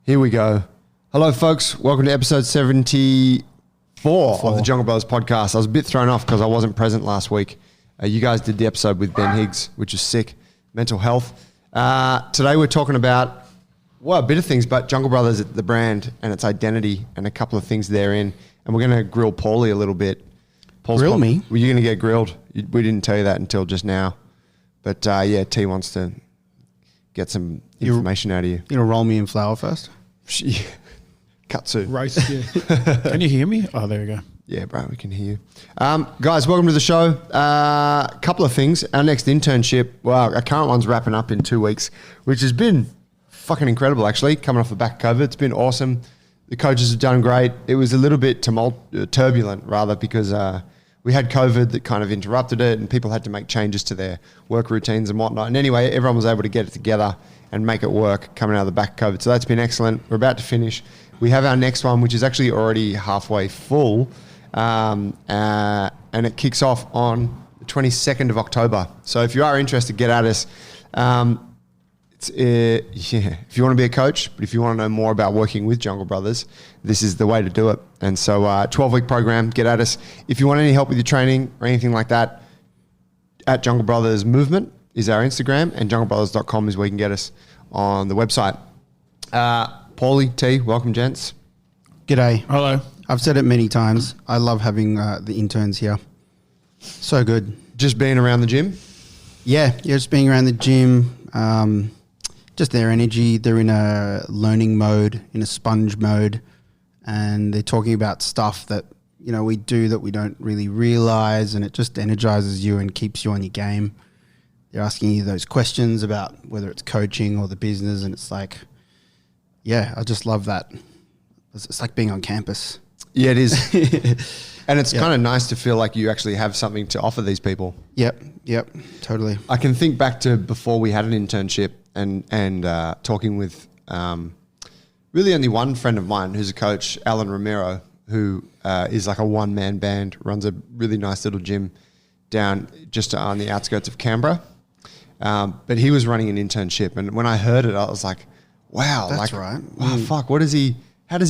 Here we go. Hello, folks. Welcome to episode 74 of the Jungle Brothers podcast. I was a bit thrown off because I wasn't present last week. You guys did the episode with Ben Higgs, which is sick. Mental health. Today we're talking about, well, a bit of things, but Jungle Brothers, the brand and its identity and a couple of things therein. And we're going to grill Paulie a little bit. Grill me? Well, you're going to get grilled. We didn't tell you that until just now. But yeah, T wants to get some information out of you. You gonna roll me in flour first? Katsu. Roast you. Can you hear me? Oh, there we go. Yeah, bro, we can hear you. Guys, welcome to the show. A couple of things. Our next internship, well, our current one's wrapping up in 2 weeks, which has been fucking incredible, actually, coming off the back of COVID. It's been awesome. The coaches have done great. It was a little bit turbulent, rather, because we had COVID that kind of interrupted it and people had to make changes to their work routines and whatnot. And anyway, everyone was able to get it together and make it work coming out of the back of COVID. So that's been excellent. We're about to finish. We have our next one, which is actually already halfway full. And it kicks off on the 22nd of October. So if you are interested, get at us. If you want to be a coach, but if you want to know more about working with Jungle Brothers, this is the way to do it. And so 12-week program, get at us. If you want any help with your training or anything like that, at Jungle Brothers Movement is our Instagram, and junglebrothers.com is where you can get us on the website. Paulie, T, welcome, gents. G'day. Hello. I've said it many times. I love having the interns here. So good. Just being around the gym? Yeah, just being around the gym. Just their energy. They're in a learning mode, in a sponge mode, and they're talking about stuff that, you know, we do that we don't really realize, and it just energizes you and keeps you on your game. They're asking you those questions about whether it's coaching or the business, and it's like, yeah, I just love that. It's like being on campus. Yeah, it is. And it's kind of nice to feel like you actually have something to offer these people. Yep, totally. I can think back to before we had an internship and talking with really only one friend of mine who's a coach, Alan Romero, who is like a one-man band, runs a really nice little gym down just on the outskirts of Canberra. But he was running an internship, and when I heard it, I was like, wow. That's like, right. Wow, fuck, how does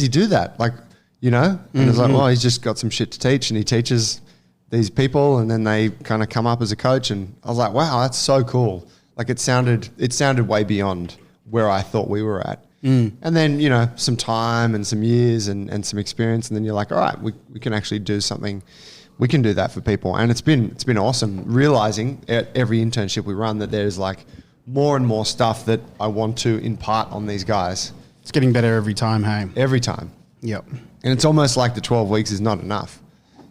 he do that? Like, you know? And it's like, well, he's just got some shit to teach, and he teaches these people, and then they kind of come up as a coach. And I was like, wow, that's so cool. Like it sounded way beyond where I thought we were at. And then, you know, some time and some years and some experience. And then you're like, all right, we can actually do something. We can do that for people. And it's been awesome realizing at every internship we run that there's like more and more stuff that I want to impart on these guys. It's getting better every time, hey? Every time. Yep. And it's almost like the 12 weeks is not enough.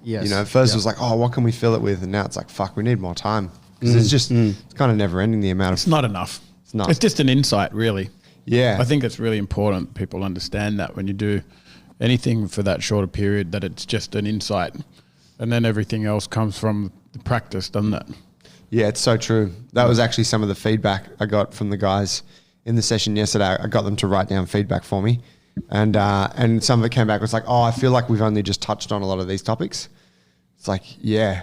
Yes. You know, at first it was like, oh, what can we fill it with? And now it's like, fuck, we need more time. Because it's just, it's kind of never ending the amount of... It's not enough. It's not. It's just an insight, really. Yeah. I think it's really important people understand that when you do anything for that shorter period, that it's just an insight. And then everything else comes from the practice, doesn't it? Yeah, it's so true. That was actually some of the feedback I got from the guys in the session yesterday. I got them to write down feedback for me. And some of it came back. It was like, oh, I feel like we've only just touched on a lot of these topics. It's like, yeah.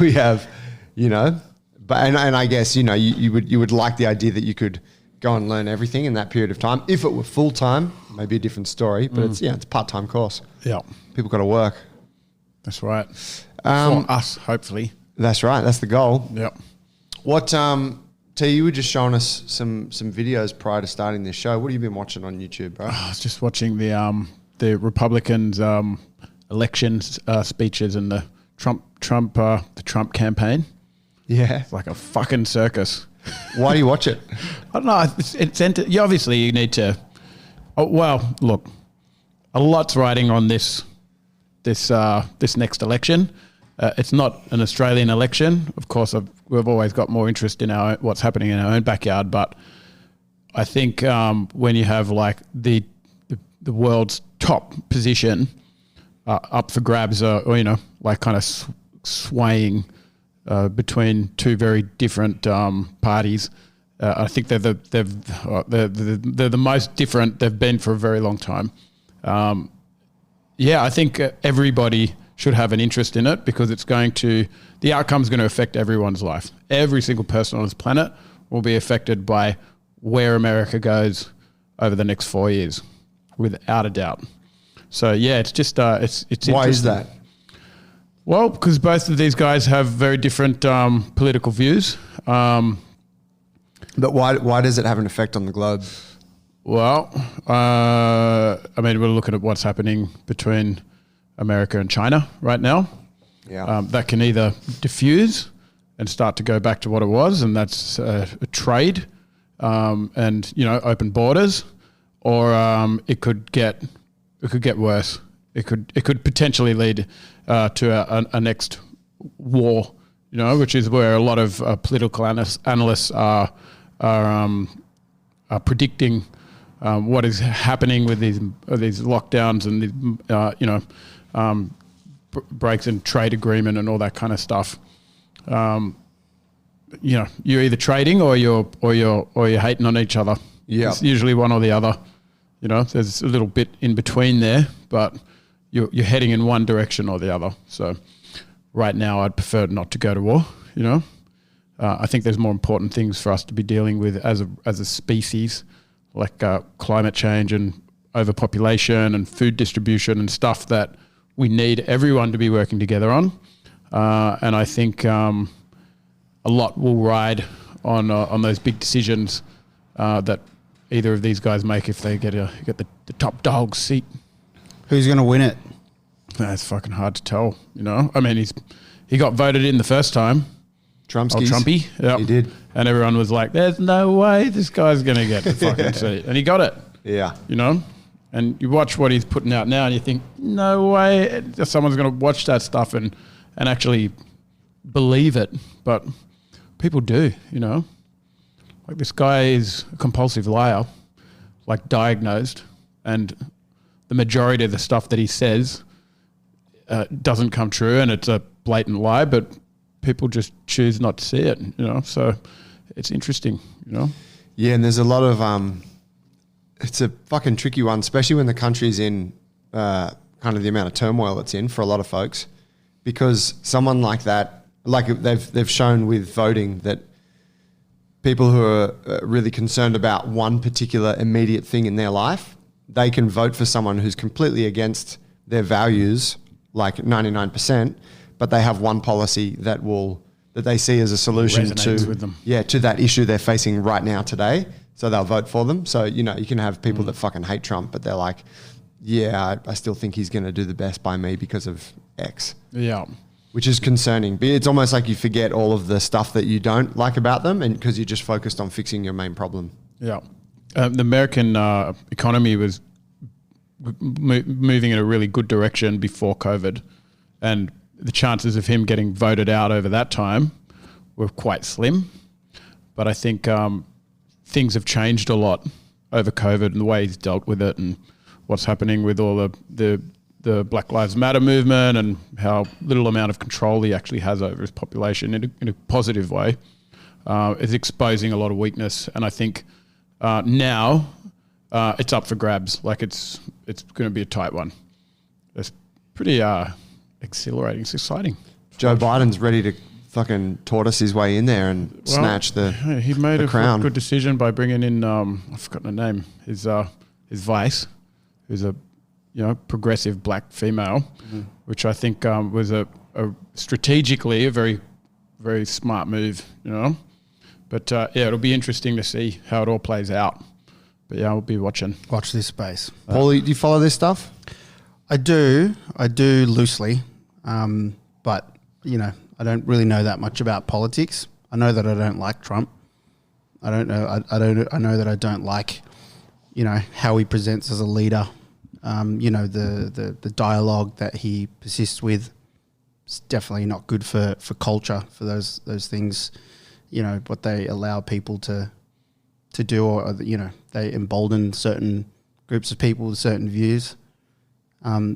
We have, you know, but and I guess, you know, you would like the idea that you could go and learn everything in that period of time. If it were full time, maybe a different story. But it's a part-time course. Yeah, people got to work. That's right. For us, hopefully. That's right. That's the goal. Yep. What T, you were just showing us some videos prior to starting this show. What have you been watching on YouTube, bro? I was just watching the Republicans' elections speeches and the Trump campaign. Yeah, It's like a fucking circus. Why do you watch it? I don't know. It's obviously you need to. Oh, well, look, a lot's riding on this next election. It's not an Australian election. Of course, we've always got more interest in what's happening in our own backyard. But I think when you have like the world's top position up for grabs, or you know, like kind of swaying between two very different parties, I think they're the most different they've been for a very long time. I think everybody should have an interest in it because the outcome's going to affect everyone's life. Every single person on this planet will be affected by where America goes over the next 4 years, without a doubt. So yeah, it's just it's Why is interesting. that? Well, because both of these guys have very different political views. But why does it have an effect on the globe? Well, I mean, we're looking at what's happening between America and China right now. Yeah. That can either diffuse and start to go back to what it was, and that's a trade and open borders, or it could get worse. It could potentially lead to a next war, which is where a lot of political analysts are predicting what is happening with these lockdowns and these breaks in trade agreement and all that kind of stuff. You're either trading or you're hating on each other. Yeah. It's usually one or the other. There's a little bit in between there, but you're heading in one direction or the other. So right now I'd prefer not to go to war, I think there's more important things for us to be dealing with as a species, like climate change and overpopulation and food distribution and stuff that we need everyone to be working together on. And I think a lot will ride on those big decisions that either of these guys make if they get the top dog seat. Who's going to win it? It's fucking hard to tell, I mean, he got voted in the first time. Trumpskis. Trumpy. Yep. He did. And everyone was like, there's no way this guy's going to get the fucking seat. And he got it. Yeah. And you watch what he's putting out now and you think, no way someone's going to watch that stuff and actually believe it. But people do, Like this guy is a compulsive liar, like diagnosed. And the majority of the stuff that he says doesn't come true and it's a blatant lie, but people just choose not to see it, So it's interesting, Yeah, and there's a lot of it's a fucking tricky one, especially when the country's in kind of the amount of turmoil it's in for a lot of folks, because someone like that, like they've shown with voting that people who are really concerned about one particular immediate thing in their life, they can vote for someone who's completely against their values, like 99%, but they have one policy that they see as a solution Resonates with them. to that issue they're facing right now today. So they'll vote for them. So, you can have people that fucking hate Trump, but they're like, yeah, I still think he's going to do the best by me because of X. Yeah. Which is concerning. But it's almost like you forget all of the stuff that you don't like about them, and because you're just focused on fixing your main problem. Yeah. The American economy was moving in a really good direction before COVID, and the chances of him getting voted out over that time were quite slim. But I think things have changed a lot over COVID and the way he's dealt with it and what's happening with all the Black Lives Matter movement and how little amount of control he actually has over his population in a positive way is exposing a lot of weakness. And I think now it's up for grabs. Like it's going to be a tight one. It's pretty exhilarating. It's exciting. Joe Biden's ready to fucking tortoise his way in there and snatch the he made the a crown. good decision by bringing in I've forgotten her name, his vice, who's a progressive black female, which I think was a strategically a very, very smart move, But it'll be interesting to see how it all plays out. But yeah, I'll be watching. Watch this space. Paulie, do you follow this stuff? I do loosely, but I don't really know that much about politics. I know that I don't like Trump. I don't know. I know that I don't like, how he presents as a leader. The dialogue that he persists with is definitely not good for culture, for those things, what they allow people to do, or they embolden certain groups of people with certain views.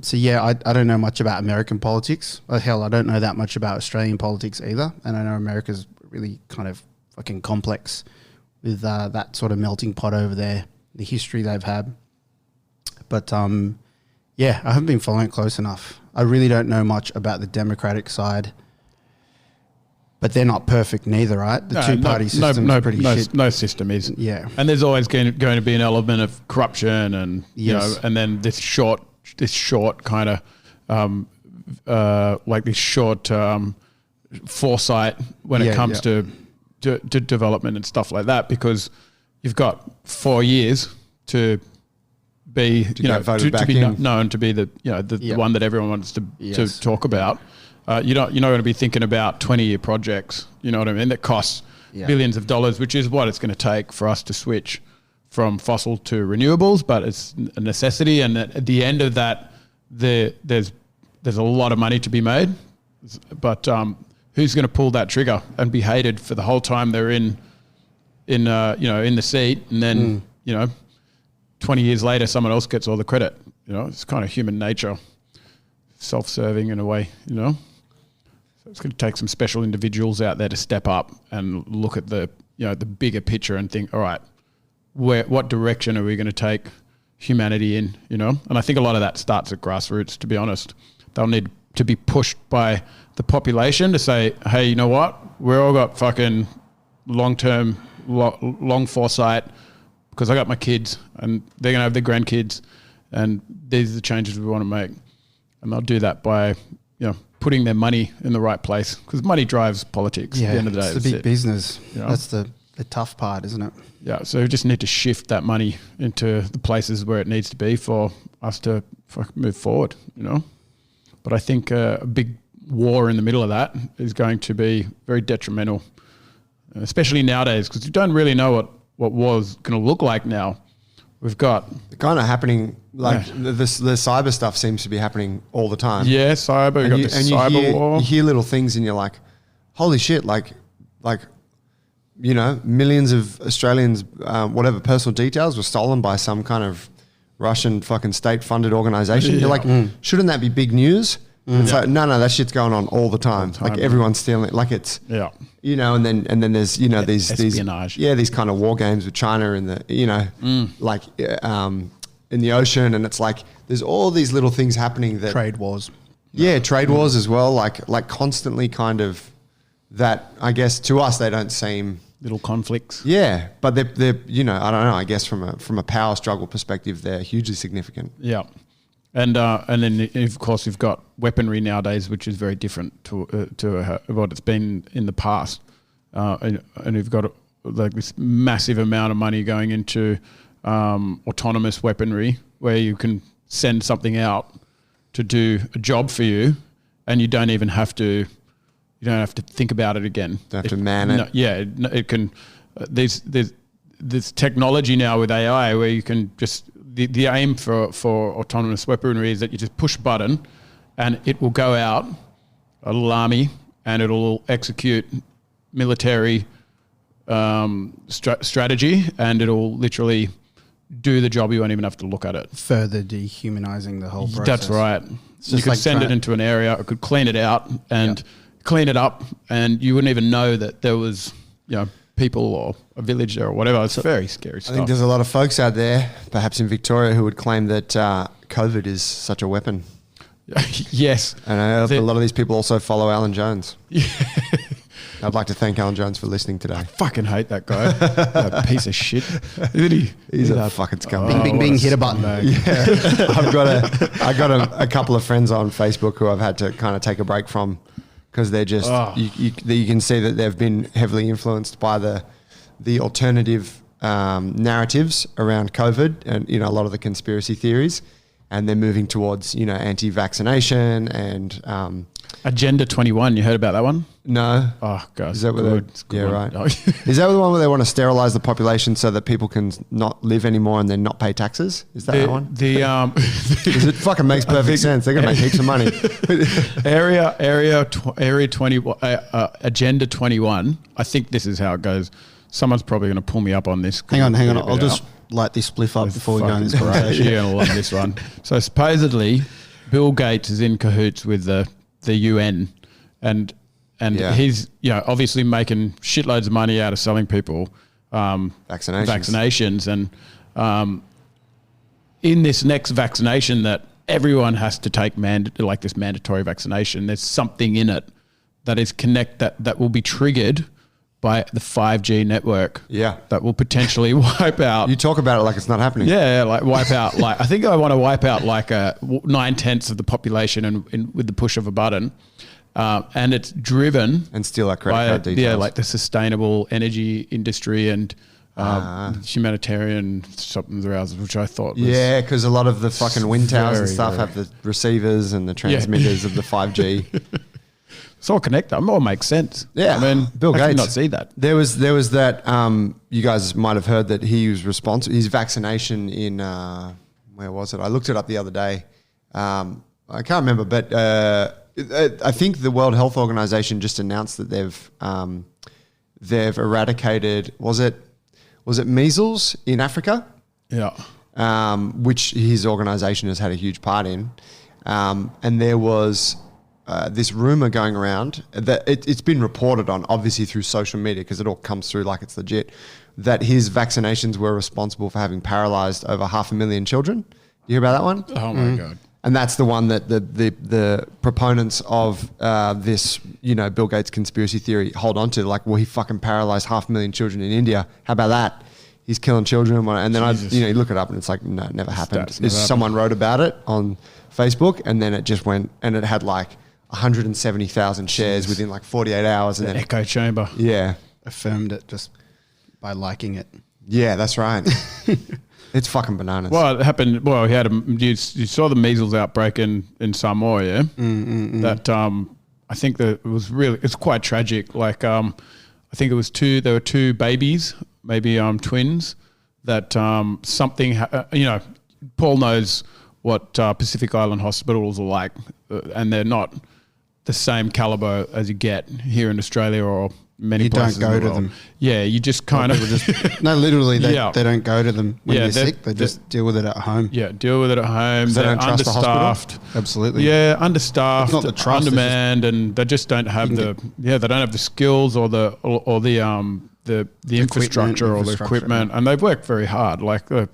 So yeah, I don't know much about American politics. Hell, I don't know that much about Australian politics either. And I know America's really kind of fucking complex with that sort of melting pot over there, the history they've had. But yeah, I haven't been following it close enough. I really don't know much about the Democratic side. But they're not perfect neither, right? The two-party system is pretty shit. No system is. Yeah. And there's always going to be an element of corruption and, you know, and then this short kind of, like this short foresight when it comes to development and stuff like that, because you've got 4 years to be, to be known to be the one that everyone wants to talk about. You're not going to be thinking about 20-year projects. You know what I mean? That costs billions of dollars, which is what it's going to take for us to switch from fossil to renewables. But it's a necessity, and at the end of that, there's a lot of money to be made. But who's going to pull that trigger and be hated for the whole time they're in the seat, and then 20 years later, someone else gets all the credit. You know, it's kind of human nature, self-serving in a way. You know. It's going to take some special individuals out there to step up and look at the bigger picture and think, all right, what direction are we going to take humanity in? You know, and I think a lot of that starts at grassroots. To be honest, they'll need to be pushed by the population to say, hey, you know what? We're all got fucking long foresight, because I got my kids and they're going to have their grandkids, and these are the changes we want to make, and they'll do that by putting their money in the right place, because money drives politics at the end of the day. It's the big business. That's the tough part, isn't it? Yeah, so we just need to shift that money into the places where it needs to be for us to move forward, you know. But I think a big war in the middle of that is going to be very detrimental, especially nowadays, because you don't really know what war's going to look like now. We've got kind of happening, like the cyber stuff seems to be happening all the time. Yeah, cyber. We've got this cyber war. You hear little things and you're like, holy shit, like millions of Australians, whatever personal details were stolen by some kind of Russian fucking state-funded organization. Yeah. You're like, shouldn't that be big news? It's like, no, that shit's going on all the time. Like everyone's stealing it. Like it's, and then there's, these espionage. These kind of war games with China in the, in the ocean. And it's like, there's all these little things happening that. Trade wars. Yeah. Trade wars as well. Like constantly kind of that, I guess to us, they don't seem. Little conflicts. Yeah. But they're, I don't know, I guess from a power struggle perspective, they're hugely significant. Yeah. And then, of course, you've got weaponry nowadays, which is very different to what it's been in the past. And you've got like this massive amount of money going into autonomous weaponry, where you can send something out to do a job for you, and you don't even have to. You don't have to think about it again. Don't have to man it. It can. There's this technology now with AI where you can just. The aim for autonomous weaponry is that you just push a button and it will go out, a little army, and it'll execute military strategy, and it'll literally do the job. You won't even have to look at it. Further dehumanizing the whole process. That's right. You could send it into an area, it could clean it out and clean it up, and you wouldn't even know that there was, people or a village there or whatever. It's very scary stuff. I think there's a lot of folks out there, perhaps in Victoria, who would claim that COVID is such a weapon. Yes. And a lot of these people also follow Alan Jones. Yeah. I'd like to thank Alan Jones for listening today. I fucking hate that guy. That piece of shit. He's a fucking scumbag. Bing, bing, bing, hit a button. Yeah. I got a couple of friends on Facebook who I've had to kind of take a break from, because they're just you can see that they've been heavily influenced by the alternative narratives around COVID, and a lot of the conspiracy theories, and they're moving towards anti-vaccination and Agenda 21. You heard about that one? No. Oh god, is that what right? Is that the one where they want to sterilize the population so that people can not live anymore and then not pay taxes? Is that one? Because it fucking makes perfect sense. They're gonna make heaps of money. Area 20, Agenda 21. I think this is how it goes. Someone's probably going to pull me up on this. Hang on. I'll just light this spliff up before we go in this conversation. You're going to love this one. So supposedly, Bill Gates is in cahoots with the UN, and he's obviously making shitloads of money out of selling people vaccinations, and in this next vaccination that everyone has to take, this mandatory vaccination, there's something in it that is that will be triggered by the 5G network. Yeah. That will potentially wipe out. You talk about it like it's not happening. Yeah, like wipe out. Like I think I want to wipe out like 9/10 of the population and with the push of a button, and it's driven And steal our credit card details. yeah, like the sustainable energy industry and humanitarian something around, which I thought was Yeah, because a lot of the fucking wind towers and very, stuff very- have the receivers and the transmitters of the 5G. it's all connected. It all makes sense. Yeah, I mean, Bill how can you Gates. not see that. There was that. You guys might have heard that he was responsible. His vaccination in where was it? I looked it up the other day. I can't remember, but I think the World Health Organization just announced that they've eradicated. Was it measles in Africa? Yeah. Which his organization has had a huge part in. And there was this rumor going around that it's been reported on, obviously through social media, because it all comes through like it's legit, that his vaccinations were responsible for having paralyzed over 500,000 children. You hear about that one? Oh my God. And that's the one that the proponents of this, Bill Gates conspiracy theory hold on to. Like, well, he fucking paralyzed 500,000 children in India. How about that? He's killing children. And then Jesus. you look it up and it's like, no, it never happened. Stats never Someone wrote about it on Facebook and then it just went, and it had like 170,000 shares within like 48 hours. And The then, echo chamber. yeah. Affirmed it just by liking it. Yeah, that's right. It's fucking bananas. Well, it happened. Well, he had you saw the measles outbreak in Samoa, yeah. That I think that it was it's quite tragic. Like I think there were two babies, maybe twins. That something Paul knows what Pacific Island hospitals are like, and they're not the same caliber as you get here in Australia or many You don't places. go in the to world. them. Yeah, you just kind of No, literally, they Yeah. don't go to them when Yeah, you're they're- sick. They just deal with it at home. yeah deal with it at home. they They're don't trust the hospital? understaffed. Absolutely. Yeah, understaffed, It's not the trust, it's undermanned, and they just don't have they don't have the skills or the infrastructure or the equipment, and they've worked very hard. Like the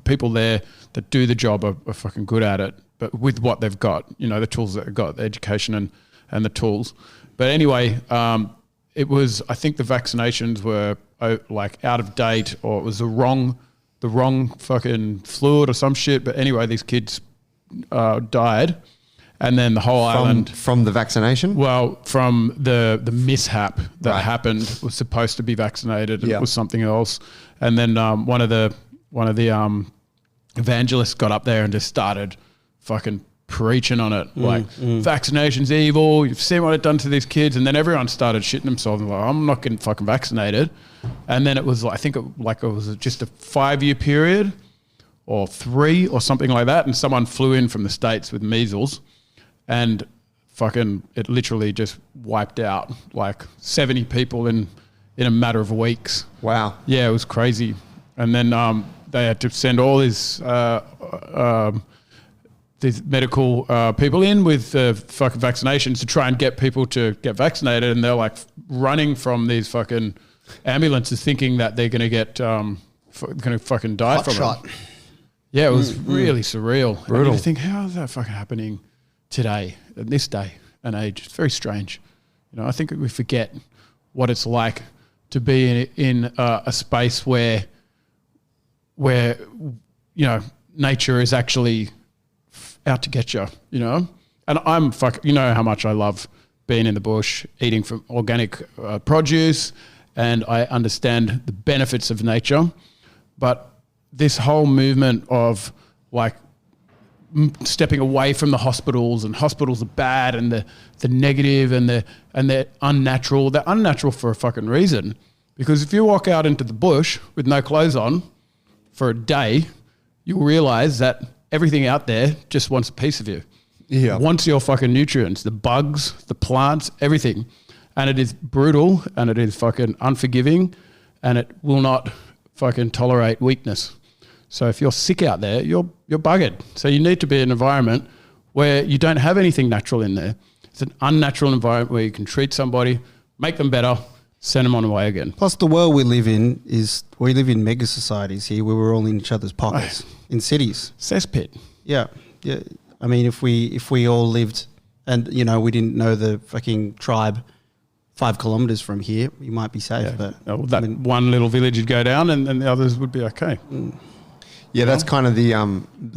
people there that do the job are fucking good at it, but with what they've got, the tools that they've got, the education and the tools. But anyway, it was, I think the vaccinations were like out of date, or it was the wrong fucking fluid or some shit. But anyway, these kids died, and then the whole island. From the vaccination? Well, from the mishap that Right. happened, was supposed to be vaccinated, and Yeah. it was something else. And then one of the evangelists got up there and just started fucking preaching on it, like vaccination's evil. You've seen what it done to these kids, and then everyone started shitting themselves and like, I'm not getting fucking vaccinated. And then it was, I think, it was just a 5-year period or 3 or something like that, and someone flew in from the States with measles, and fucking it literally just wiped out like 70 people in a matter of weeks. Wow. Yeah, it was crazy. And then they had to send all these medical people in with fucking vaccinations to try and get people to get vaccinated, and they're like running from these fucking ambulances, thinking that they're going to get going to fucking die Hot from shot. it. Yeah, it was really surreal. Brutal. And you think, how is that fucking happening today, in this day and age? It's very strange. I think we forget what it's like to be in a space where nature is actually out to get you, And I'm how much I love being in the bush, eating from organic produce, and I understand the benefits of nature. But this whole movement of like stepping away from the hospitals, and hospitals are bad, and the negative, and they're unnatural. They're unnatural for a fucking reason. Because if you walk out into the bush with no clothes on for a day, you'll realize that everything out there just wants a piece of you. Yeah. Wants your fucking nutrients, the bugs, the plants, everything. And it is brutal, and it is fucking unforgiving, and it will not fucking tolerate weakness. So if you're sick out there, you're buggered. So you need to be in an environment where you don't have anything natural in there. It's an unnatural environment where you can treat somebody, make them better, send them on the way again. Plus, the world we live in we live in mega societies here where we're all in each other's pockets in cities. Cesspit. Yeah. I mean, if we all lived and we didn't know the fucking tribe 5 kilometers from here, you might be safe. But that one little village would go down, and the others would be okay. Yeah, that's kind of the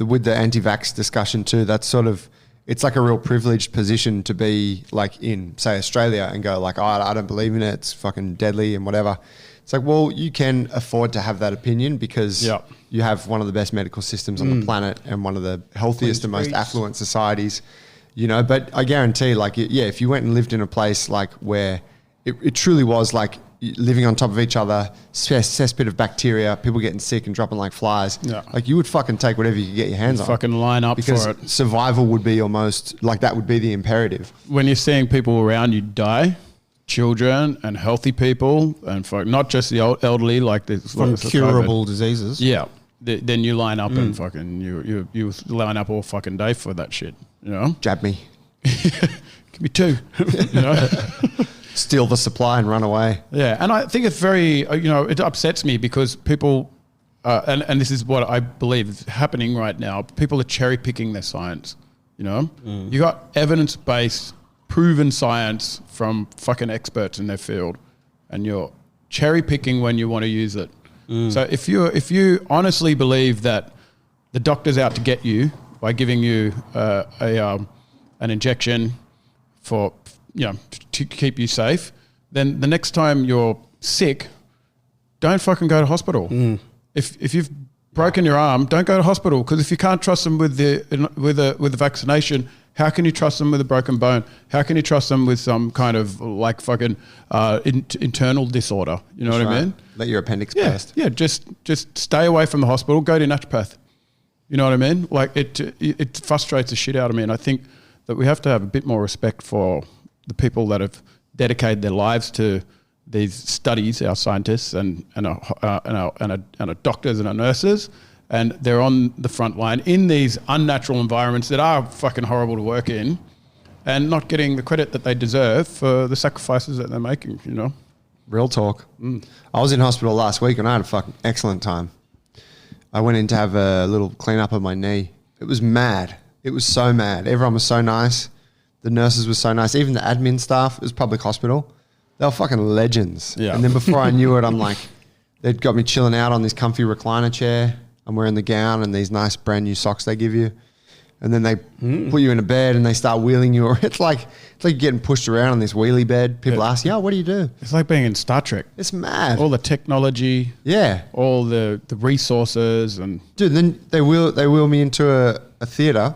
with the anti-vax discussion too. That's sort of, it's like a real privileged position to be like in, say, Australia and go like, oh, I don't believe in it. It's fucking deadly and whatever. It's like, well, you can afford to have that opinion because you have one of the best medical systems on the planet and one of the healthiest and most affluent societies, But I guarantee, like, if you went and lived in a place like where it truly was like living on top of each other, cesspit of bacteria, people getting sick and dropping like flies. Yeah. Like you would fucking take whatever you could get your hands on. Fucking line up because for it. Survival would be almost like that would be the imperative. When you're seeing people around you die, children and healthy people, and not just the elderly, like this from curable diseases. Yeah. Then you line up and fucking you line up all fucking day for that shit. Jab me. Give me 2. Steal the supply and run away. Yeah, and I think it's very, it upsets me because people, and this is what I believe is happening right now, people are cherry picking their science, You got evidence-based, proven science from fucking experts in their field, and you're cherry picking when you want to use it. So if you honestly believe that the doctor's out to get you by giving you an injection for to keep you safe, then the next time you're sick, don't fucking go to hospital. If you've broken your arm, don't go to hospital, because if you can't trust them with the vaccination, how can you trust them with a broken bone? How can you trust them with some kind of like fucking internal disorder? You know what I mean? Let your appendix burst. Yeah, just stay away from the hospital. Go to naturopath. You know what I mean? Like it frustrates the shit out of me, and I think that we have to have a bit more respect for the people that have dedicated their lives to these studies, our scientists and our doctors and our nurses, and they're on the front line in these unnatural environments that are fucking horrible to work in, and not getting the credit that they deserve for the sacrifices that they're making, Real talk. I was in hospital last week and I had a fucking excellent time. I went in to have a little clean up of my knee. It was mad. It was so mad. Everyone was so nice. The nurses were so nice. Even the admin staff, it was public hospital. They were fucking legends. Yeah. And then before I knew it, I'm like, they'd got me chilling out on this comfy recliner chair. I'm wearing the gown and these nice brand new socks they give you. And then they put you in a bed and they start wheeling you. It's like you're getting pushed around on this wheelie bed. People ask, what do you do? It's like being in Star Trek. It's mad. All the technology. Yeah. All the resources. And dude, then they wheel me into a theater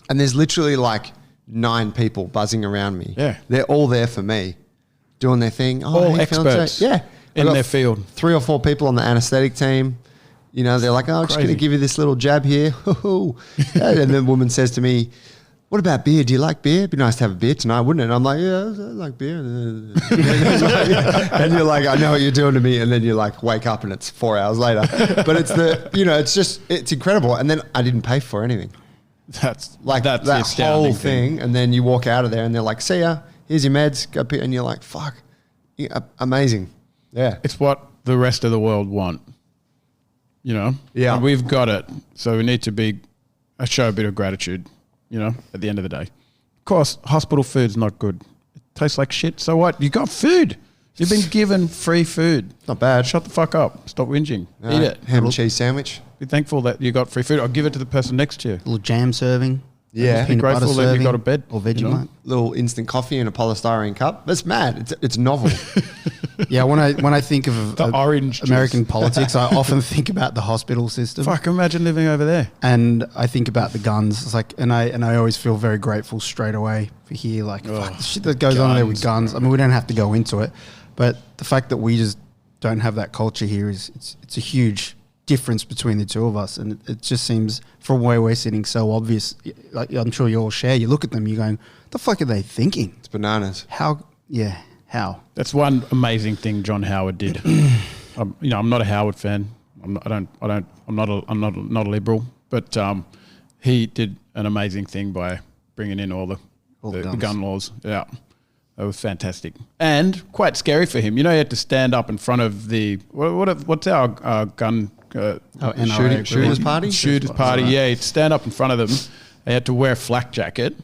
and there's literally like 9 people buzzing around me. Yeah. They're all there for me, doing their thing. All experts. Yeah. In their field. 3 or 4 people on the anesthetic team. They're like, I'm just going to give you this little jab here. And then the woman says to me, what about beer? Do you like beer? It'd be nice to have a beer tonight, wouldn't it? And I'm like, yeah, I like beer. And you're like, I know what you're doing to me. And then you like wake up and it's 4 hours later. But it's it's incredible. And then I didn't pay for anything. That's that whole thing. And then you walk out of there and they're like, see ya, here's your meds. Go pick. And you're like, fuck, amazing. Yeah. It's what the rest of the world want. Yeah. And we've got it. So we need to show a bit of gratitude, at the end of the day. Of course, hospital food's not good. It tastes like shit. So what? You got food. You've been given free food. Not bad. Shut the fuck up. Stop whinging. Eat it. Ham and cheese sandwich. Be thankful that you got free food. I'll give it to the person next to you. A little jam serving. Yeah. Be grateful that you got a bed. Or Vegemite. Little instant coffee in a polystyrene cup. That's mad. It's novel. Yeah, when I think of the orange American juice. politics, I often think about the hospital system. Fuck, imagine living over there. And I think about the guns. It's like, and I always feel very grateful straight away for here. Like, fuck, the shit that goes on there with guns. I mean, we don't have to go into it, but the fact that we just don't have that culture here it's a huge difference between the two of us, and it just seems from where we're sitting so obvious. Like, I'm sure you all share. You look at them, you're going, "What the fuck are they thinking?" It's bananas. How? Yeah. How? That's one amazing thing John Howard did. I'm not a Howard fan. I'm not a liberal, but he did an amazing thing by bringing in all the gun laws. Yeah, that was fantastic and quite scary for him. He had to stand up in front of the what's our gun shooters party. Shooters party. Yeah, he'd stand up in front of them. He had to wear a flak jacket,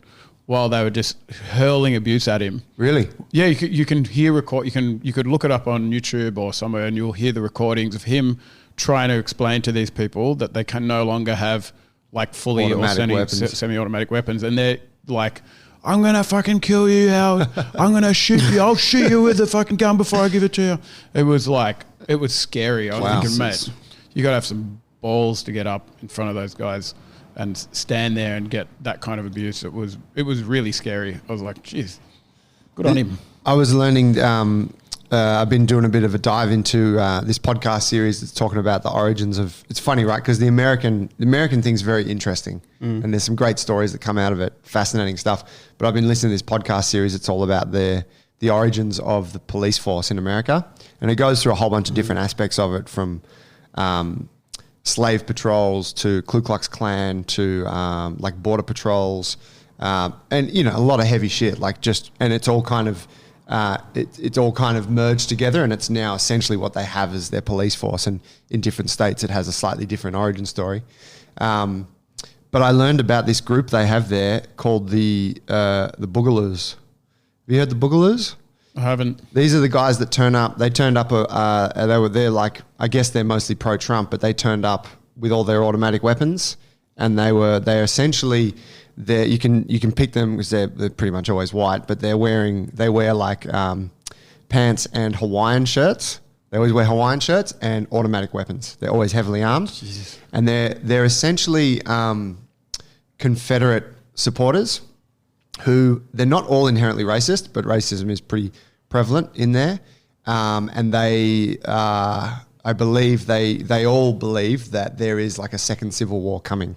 while they were just hurling abuse at him. Really? Yeah, you can hear you could look it up on YouTube or somewhere, and you'll hear the recordings of him trying to explain to these people that they can no longer have like fully semi-automatic weapons, and they're like, "I'm gonna fucking kill you, Howard. I'm gonna shoot you. I'll shoot you with a fucking gun before I give it to you." It was scary. I was thinking, mate, you gotta have some balls to get up in front of those guys and stand there and get that kind of abuse. It was really scary. I was like, geez, good on him. I was learning, I've been doing a bit of a dive into this podcast series that's talking about the origins of, it's funny, right? Because the American thing's very interesting and there's some great stories that come out of it, fascinating stuff. But I've been listening to this podcast series. It's all about the origins of the police force in America. And it goes through a whole bunch of different aspects of it, from slave patrols to Ku Klux Klan to like border patrols, and you know, a lot of heavy shit. And it's all kind of it's all kind of merged together, and it's now essentially what they have as their police force. And in different states, it has a slightly different origin story. But I learned about this group they have there called the Boogaloos. Have you heard the Boogaloos? I haven't. These are the guys that turn up. They turned up. They're like, I guess they're mostly pro-Trump, but they turned up with all their automatic weapons, and they're essentially there. You can pick them because they're pretty much always white, but they wear like pants and Hawaiian shirts. They always wear Hawaiian shirts and automatic weapons. They're always heavily armed, Jesus. And they're essentially Confederate supporters. Who they're not all inherently racist, but racism is pretty prevalent in there. And they, I believe they all believe that there is like a second civil war coming.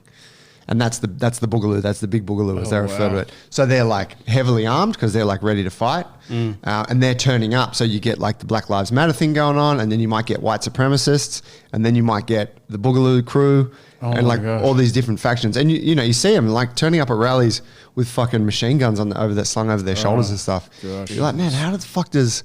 And that's the Boogaloo. That's the big Boogaloo, as they refer to it. So they're like heavily armed because they're like ready to fight. And they're turning up. So you get like the Black Lives Matter thing going on, and then you might get white supremacists, and then you might get the Boogaloo crew, and like all these different factions. And you know, you see them like turning up at rallies with fucking machine guns slung over their shoulders and stuff. Gosh. You're like, man, how the fuck does...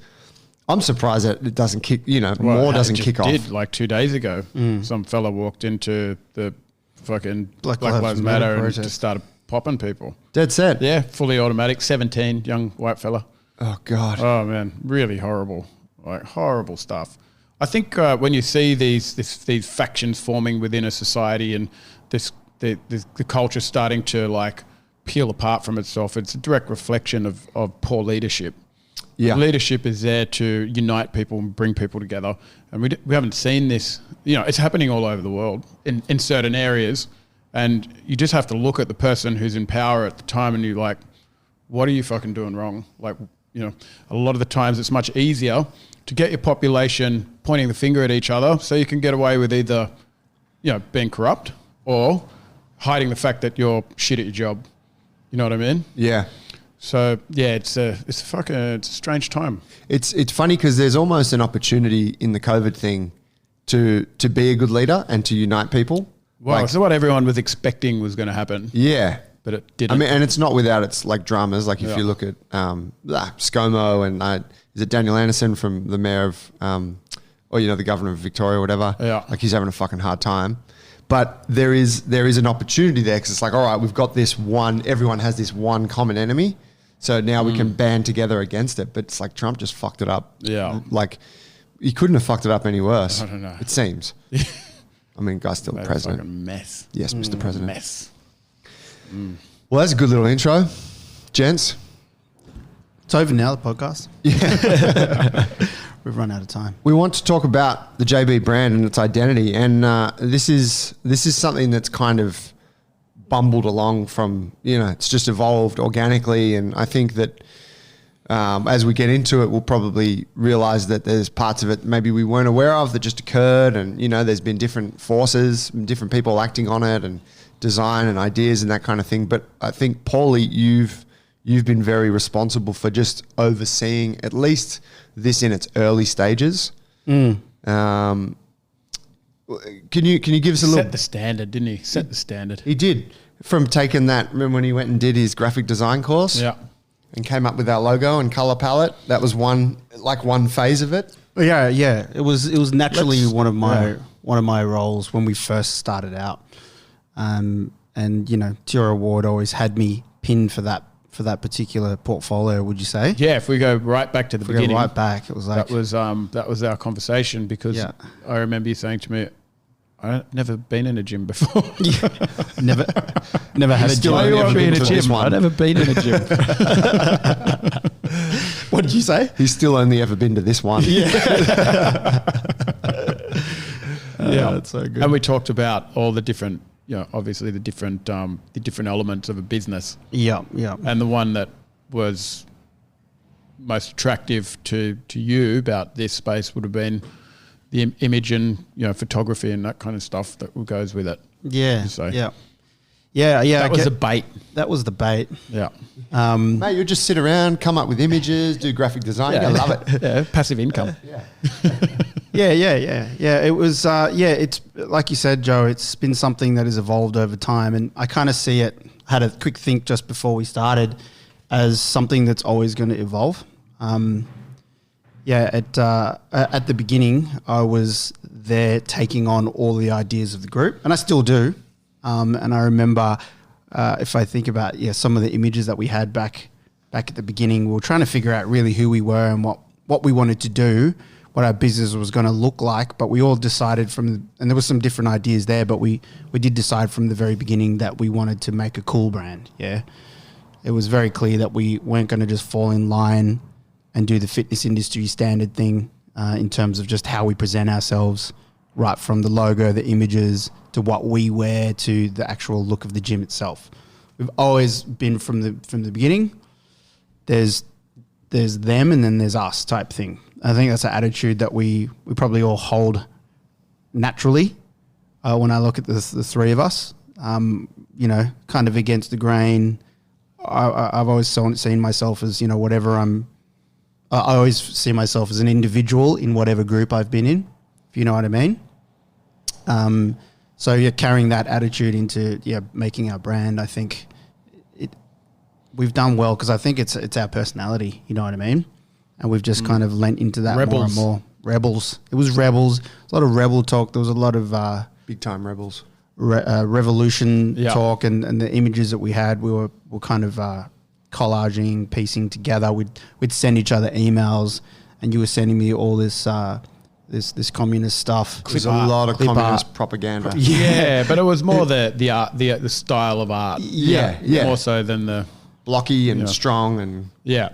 I'm surprised that it doesn't kick, more doesn't kick off. It did like 2 days ago. Some fella walked into the fucking Black Lives Matter and just started popping people. Dead set. Yeah, fully automatic, 17, young white fella. Oh, God. Oh, man, really horrible. Like, horrible stuff. I think when you see these factions forming within a society and the culture starting to like peel apart from itself, it's a direct reflection of poor leadership. Yeah. Leadership is there to unite people and bring people together. And we haven't seen this. It's happening all over the world in certain areas. And you just have to look at the person who's in power at the time and you're like, what are you fucking doing wrong? Like, a lot of the times it's much easier to get your population pointing the finger at each other so you can get away with either, being corrupt or hiding the fact that you're shit at your job. You know what I mean? Yeah. So yeah, it's a strange time. It's funny because there's almost an opportunity in the COVID thing to be a good leader and to unite people. Well, so what everyone was expecting was going to happen. Yeah, but it didn't. I mean, and it's not without its like dramas. Like if you look at ScoMo and is it Daniel Anderson from the mayor of or the governor of Victoria or whatever. Yeah, like he's having a fucking hard time. But there is an opportunity there because it's like, all right, we've got this one. Everyone has this one common enemy. So now we can band together against it. But it's like Trump just fucked it up. Yeah. Like he couldn't have fucked it up any worse. I don't know. It seems. I mean, guy's still president. Fucking mess. Yes, Mr. President. Mess. Well, that's a good little intro. Gents. It's over now, the podcast. Yeah. We've run out of time. We want to talk about the JB brand and its identity. And this is something that's kind of bumbled along from, it's just evolved organically. And I think that as we get into it, we'll probably realize that there's parts of it maybe we weren't aware of that just occurred. And, there's been different forces and different people acting on it and design and ideas and that kind of thing. But I think, Paulie, you've been very responsible for just overseeing at least this in its early stages. Can you give us a little... Set the standard, didn't he? Set the standard. He did. From taking that, remember when he went and did his graphic design course? Yeah. And came up with our logo and color palette. That was one phase of it. Yeah. It was naturally one of my roles when we first started out. And Tira Ward always had me pinned for that for that particular portfolio, would you say? Yeah, if we go right back to the If we go beginning, right back, it was like that was our conversation because Yeah. I remember you saying to me, "I've never been in a gym before." never had a still gym. only Why ever would I be been in a to this gym? one. I've never been in a gym. What did you say? He's still only ever been to this one. Yeah, that's so good. And we talked about all the different, obviously the different elements of a business, Yeah, yeah. and the one that was most attractive to you about this space would have been the image and photography and that kind of stuff that goes with it. Yeah, So- yeah. Yeah, yeah. That was the bait. that was the bait. Yeah, Mate, you just sit around, come up with images, do graphic design. I love it. Yeah, passive income. Yeah. It was, it's like you said, Joe, it's been something that has evolved over time. And I kind of see it, had a quick think just before we started, as something that's always going to evolve. At the beginning, I was there taking on all the ideas of the group, and I still do. And I remember, if I think about some of the images that we had back at the beginning, we were trying to figure out really who we were and what we wanted to do, what our business was going to look like. But we all decided and there was some different ideas there, but we did decide from the very beginning that we wanted to make a cool brand. Yeah, it was very clear that we weren't going to just fall in line and do the fitness industry standard thing in terms of just how we present ourselves, right from the logo, the images, to what we wear, to the actual look of the gym itself. We've always been from the beginning. There's them and then there's us type thing. I think that's an attitude that we probably all hold naturally when I look at the three of us. Kind of against the grain. I've always seen myself as whatever I always see myself as an individual in whatever group I've been in, if you know what I mean. So you're carrying that attitude into making our brand. I think we've done well because I think it's our personality. You know what I mean? And we've just kind of lent into that Rebels. more and more. Rebels. It was rebels. A lot of rebel talk. There was a lot of Big time rebels. revolution Yeah. talk, and the images that we had, we were kind of collaging, piecing together. We'd send each other emails, and you were sending me all this this communist stuff. There's a lot of Clip communist art. propaganda. Yeah, but it was more the art, the style of art. Yeah. More so than the Blocky and strong and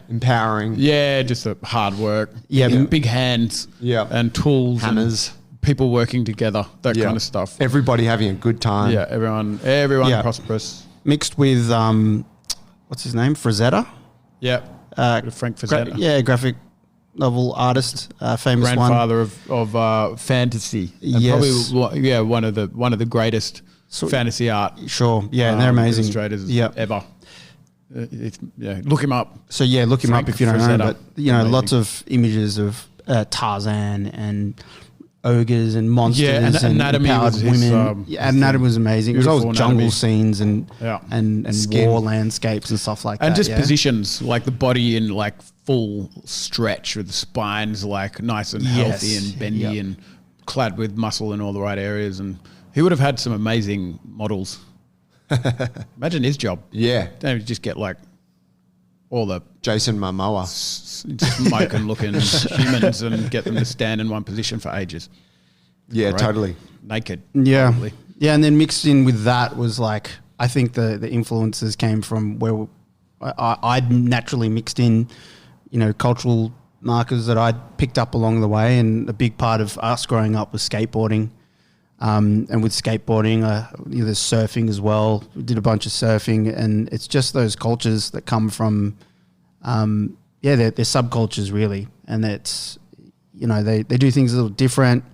empowering. just the hard work. Yeah. big hands. Yeah. and tools, Hammers. and people working together. That Yeah. kind of stuff. Everybody having a good time. Yeah, everyone Yeah. prosperous. Mixed with what's his name, Frazetta. Yeah, Frank Frazetta. Graphic novel artist, famous grandfather of fantasy. And Yes. probably one of the greatest So- fantasy art. one. Sure, yeah, and they're amazing. illustrators Yeah. ever. Look him up. So look him Frank up if you don't know. Frazetta. But Amazing. lots of images of Tarzan and ogres and monsters Yeah, and anatomy empowered was his, women. Anatomy was amazing. It was beautiful all jungle anatomy. scenes and Yeah. and Skin. war landscapes and stuff like And that. just yeah. positions, like the body in like full stretch with the spines like nice and healthy Yes. and bendy Yep. and clad with muscle in all the right areas. And he would have had some amazing models. Imagine his job. Yeah. Don't just get like all the Jason Momoa. smoking looking humans and get them to stand in one position for ages. Yeah, Right? totally. Naked. Yeah, probably. yeah, and then mixed in with that was like I think the influences came from where I'd naturally mixed in, cultural markers that I'd picked up along the way, and a big part of us growing up was skateboarding. And with skateboarding, there's surfing as well. We did a bunch of surfing, and it's just those cultures that come from, they're subcultures really, and it's, they do things a little different.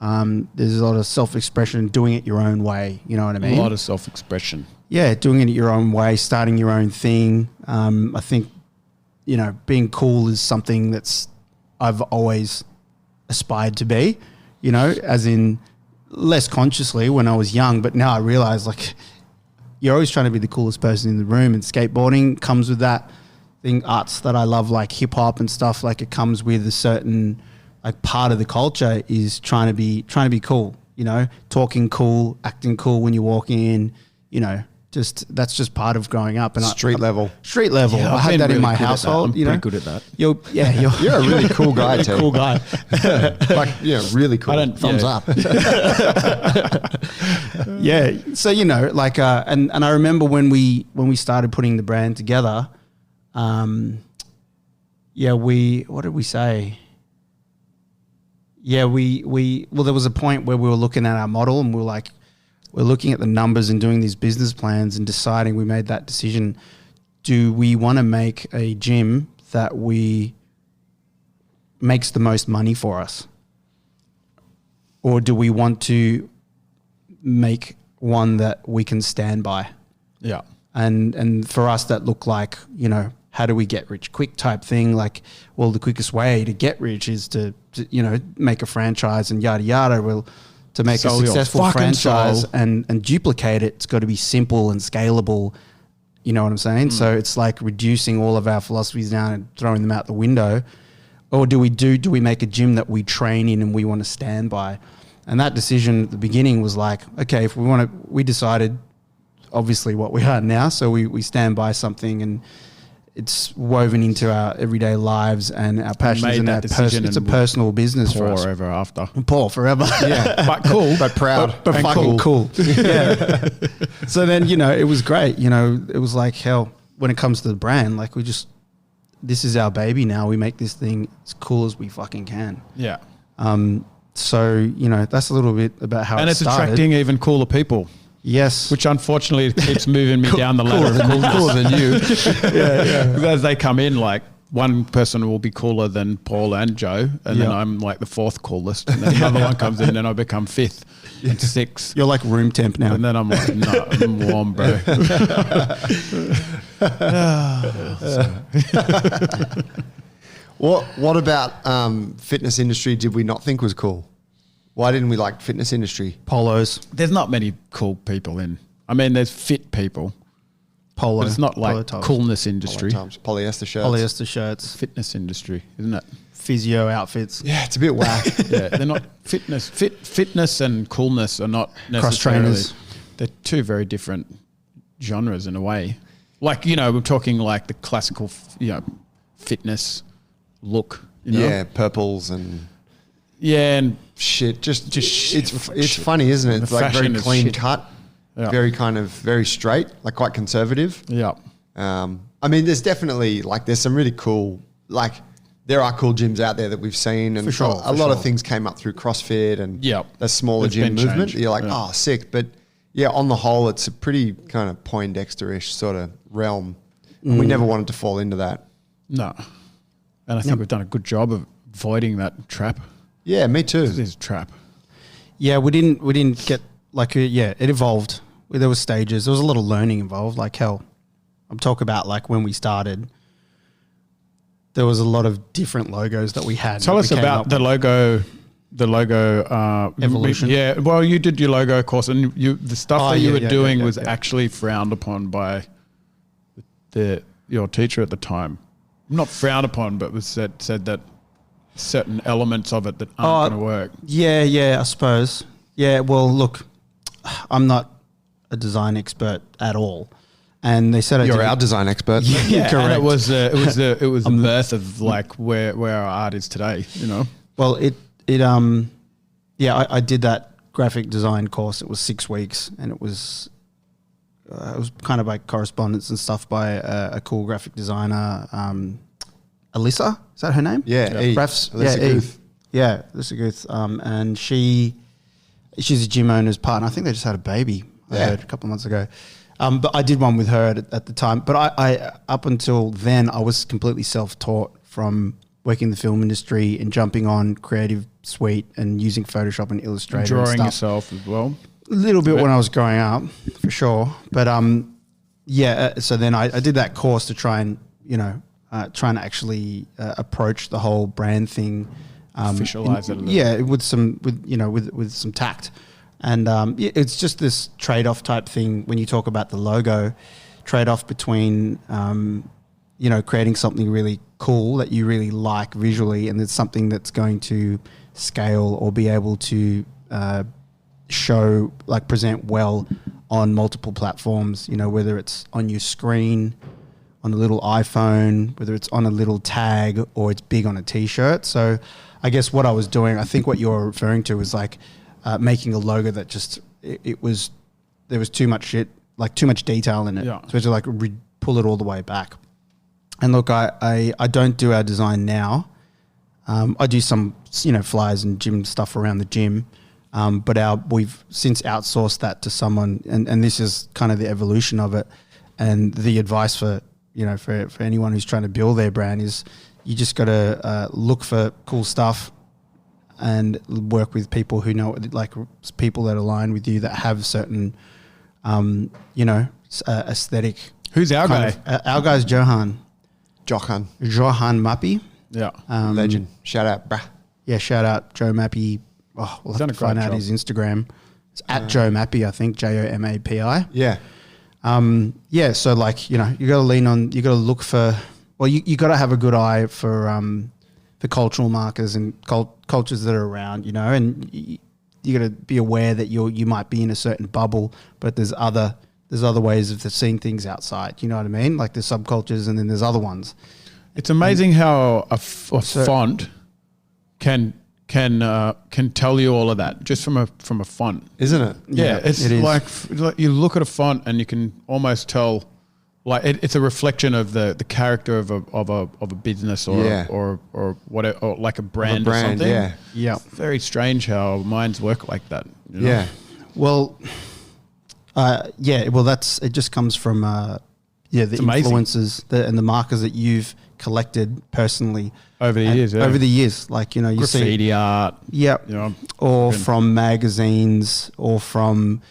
There's a lot of self-expression, doing it your own way. You know what I mean? A lot of self-expression. Yeah, doing it your own way, starting your own thing. I think, being cool is something that's I've always aspired to be, as in less consciously when I was young, but now I realize like you're always trying to be the coolest person in the room, and skateboarding comes with that thing. Arts that I love, like hip hop and stuff, like it comes with a certain like part of the culture is trying to be cool, talking cool, acting cool when you're walking in, that's just part of growing up. And Street level. Street level. Yeah, I I've had been that in really my good at that. household. I'm You know, pretty good at that. you're You're a really cool guy, T. cool guy. Like, yeah, really cool. I don't- Thumbs yeah. up. Yeah. So, you know, like, and I remember when we started putting the brand together, what did we say? Yeah, well, there was a point where we were looking at our model and we're looking at the numbers and doing these business plans and deciding, we made that decision. Do we want to make a gym that makes the most money for us? Or do we want to make one that we can stand by? Yeah. And for us, that looked like, you know, how do we get rich quick type thing? Like, well, the quickest way to get rich is to you know, make a franchise and yada yada. Well, to make Sell a your successful fucking franchise soul. and duplicate it, it's got to be simple and scalable. You know what I'm saying? So it's like reducing all of our philosophies down and throwing them out the window. Or do we make a gym that we train in and we want to stand by? And that decision at the beginning was like, okay, if we decided obviously what we are now. So we stand by something and it's woven into our everyday lives and our passions made and that our decision it's a and personal business for us. Forever after. Poor forever. Yeah. But cool. But proud. But and fucking cool. Yeah. So then, you know, it was great. You know, it was like, hell, when it comes to the brand, like this is our baby now. We make this thing as cool as we fucking can. Yeah. So, you know, that's a little bit about how And it it's started. attracting even cooler people, Yes. which unfortunately keeps moving me down the ladder. Cooler than you. Because as they come in, like one person will be cooler than Paul and Joe, and then Yeah. I'm like the fourth coolest, and then another one comes in, and I become fifth and sixth. You're like room temp now. And then I'm like, no, I'm warm, bro. What about fitness industry did we not think was cool? Why didn't we like fitness industry? Polos. There's not many cool people in. I mean, there's fit people, Polo. but it's not Polo like tops. coolness industry. Times. Polyester shirts. Polyester shirts. Fitness industry, isn't it? Physio outfits. Yeah, it's a bit whack. Yeah, they're not fitness and coolness are not necessarily. trainers. They're two very different genres in a way. Like, you know, we're talking like the classical, fitness look. You know? Yeah, purples and Yeah, and shit. Just shit. it's funny, isn't it? It's The like very fashion is clean shit. cut, Yeah. very straight, like quite conservative. yeah. I mean, there's definitely there's some really cool, there are cool gyms out there that we've seen, and For sure, a for lot of sure. things came up through CrossFit and Yep. the smaller There's gym been movement. change. You're like, Yeah. oh, sick. But yeah, on the whole, it's a pretty kind of Poindexter-ish sort of realm. And we never wanted to fall into that. No. And I think we've done a good job of avoiding that trap. Yeah, me too. It is a trap. Yeah, we didn't get it evolved. There was stages. There was a lot of learning involved. Like hell, I'm talking about like when we started. There was a lot of different logos that we had. Tell that us we came about up the with. logo Evolution. Yeah, well, you did your logo course, and the stuff Oh, that you yeah, were yeah, doing yeah, was yeah. actually frowned upon by your teacher at the time. Not frowned upon, but was said that certain elements of it that aren't going to work. Yeah, I suppose. Yeah, well, look, I'm not a design expert at all, and they said You're our design expert. Yeah, and correct. it was the birth of like where our art is today. You know. Well, I did that graphic design course. It was 6 weeks, and it was kind of like correspondence and stuff by a cool graphic designer, Alyssa. Is that her name? Yeah, Eve. Graphs, Alyssa yeah, Eve. Guth. Yeah, Alyssa Guth. And she's a gym owner's partner. I think they just had a baby. I Yeah. heard a couple of months ago. But I did one with her at the time. But I up until then, I was completely self-taught from working in the film industry and jumping on Creative Suite and using Photoshop and Illustrator and Drawing stuff. yourself as well. A little bit when I was growing up, for sure. But so then I did that course to try and actually approach the whole brand thing, Visualize it a little. Yeah, with some tact, and it's just this trade-off type thing when you talk about the logo, trade-off between creating something really cool that you really like visually, and it's something that's going to scale or be able to present well on multiple platforms, you know, whether it's on your screen, on a little iPhone, whether it's on a little tag or it's big on a t-shirt. So I guess what I was doing, I think what you're referring to was like making a logo that just, there was too much shit, like too much detail in it. Yeah. So to like pull it all the way back. And look, I don't do our design now. I do some, you know, flyers and gym stuff around the gym. But we've since outsourced that to someone, and this is kind of the evolution of it. And the advice for anyone who's trying to build their brand is you just got to look for cool stuff and work with people who know, like people that align with you that have certain, aesthetic. Who's our guy? Our guy's Johan Johan. Mappy. Yeah. Legend. Shout out, bruh. Yeah, shout out Joe Mappy. Oh, we'll have to find out his Instagram. It's at Joe Mappy, I think, JOMAPI. Yeah. So like, you know, you got to lean on, you got to look for, well, you got to have a good eye for cultural markers and cultures that are around, you know, and you got to be aware that you might be in a certain bubble, but there's other ways of seeing things outside. You know what I mean? Like there's subcultures and then there's other ones. It's amazing how a font can tell you all of that just from a font, Isn't it? Yeah, Yeah, it's it is. like you look at a font and you can almost tell, like it's a reflection of the character of a business or whatever, or like a brand or something. Yeah. Yeah. It's very strange how minds work like that. You know? Yeah. Well, it just comes from the amazing. influences and the markers that you've collected personally Over the years, yeah. Over the years, like, you know, you see Graffiti art. Yep. You know, or from magazines or from,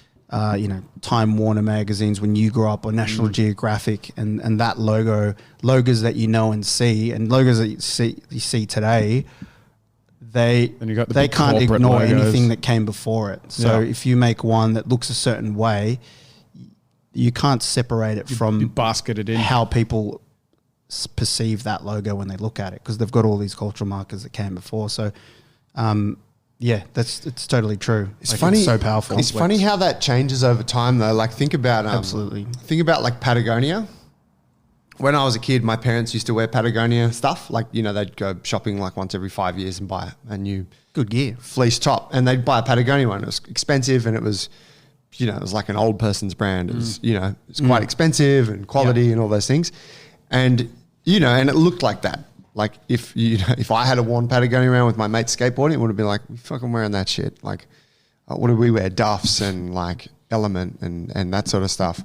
Time Warner magazines when you grew up, or National Geographic, and that logos that you know and see, and logos that you see today, they And you got the they big can't corporate ignore logos. anything that came before it. So Yeah. if you make one that looks a certain way, you can't separate it you from basket it in. how people perceive that logo when they look at it, because they've got all these cultural markers that came before. So, it's totally true. It's Like, funny. It's so powerful. It's funny how that changes over time, though. Like, think about Absolutely. Think about like Patagonia. When I was a kid, my parents used to wear Patagonia stuff. Like, you know, they'd go shopping like once every 5 years and buy a new Good gear. fleece top, and they'd buy a Patagonia one. It was expensive, and it was, you know, it was like an old person's brand. It was, you know, it's quite expensive and quality and all those things, and you know, and it looked like that. Like if I had worn Patagonia around with my mate skateboarding, it would have been like, we fucking wearing that shit. Like, what did we wear? Duffs and like Element and that sort of stuff.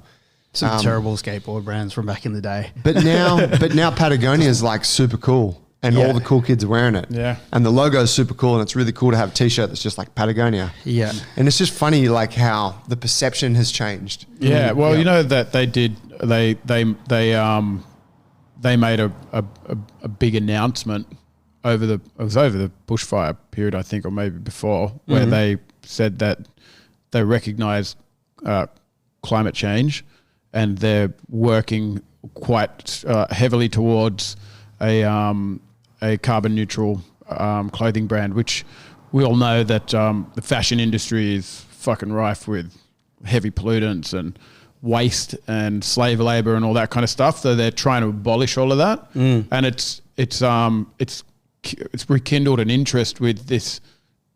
Some terrible skateboard brands from back in the day. But now Patagonia is like super cool, and Yeah. all the cool kids are wearing it. Yeah. And the logo is super cool, and it's really cool to have a t-shirt that's just like Patagonia. Yeah. And it's just funny, like how the perception has changed. Yeah, well, you know that they made a big announcement over the bushfire period, I think, or maybe before, where they said that they recognise climate change, and they're working quite heavily towards a carbon neutral clothing brand, which we all know that the fashion industry is fucking rife with heavy pollutants and waste and slave labor and all that kind of stuff. So they're trying to abolish all of that, and it's rekindled an interest with this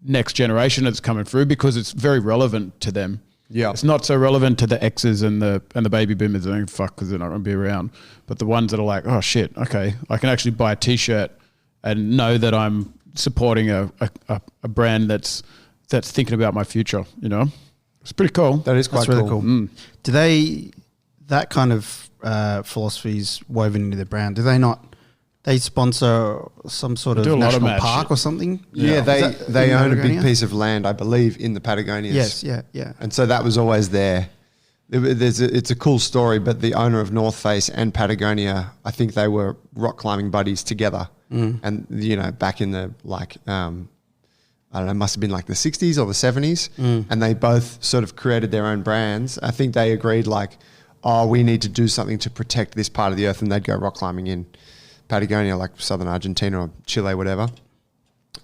next generation that's coming through, because it's very relevant to them. Yeah. It's not so relevant to the X's and the baby boomers that don't fuck because they're not going to be around. But the ones that are like, oh shit, okay, I can actually buy a t-shirt and know that I'm supporting a brand that's thinking about my future, you know? It's pretty cool. That is quite That's really cool. cool. Do they, that kind of philosophy is woven into their brand? Do they not? They sponsor some sort of do a lot of national mad park shit. or something? Yeah, Is they in own a big Patagonia? piece of land, I believe, in the Patagonias. Yes, yeah. And so that was always there. It's a cool story, but the owner of North Face and Patagonia, I think they were rock climbing buddies together. And, you know, back in the, like, I don't know, must have been like the 60s or the 70s. And they both sort of created their own brands. I think they agreed like, oh, we need to do something to protect this part of the earth. And they'd go rock climbing in Patagonia, like southern Argentina or Chile, whatever.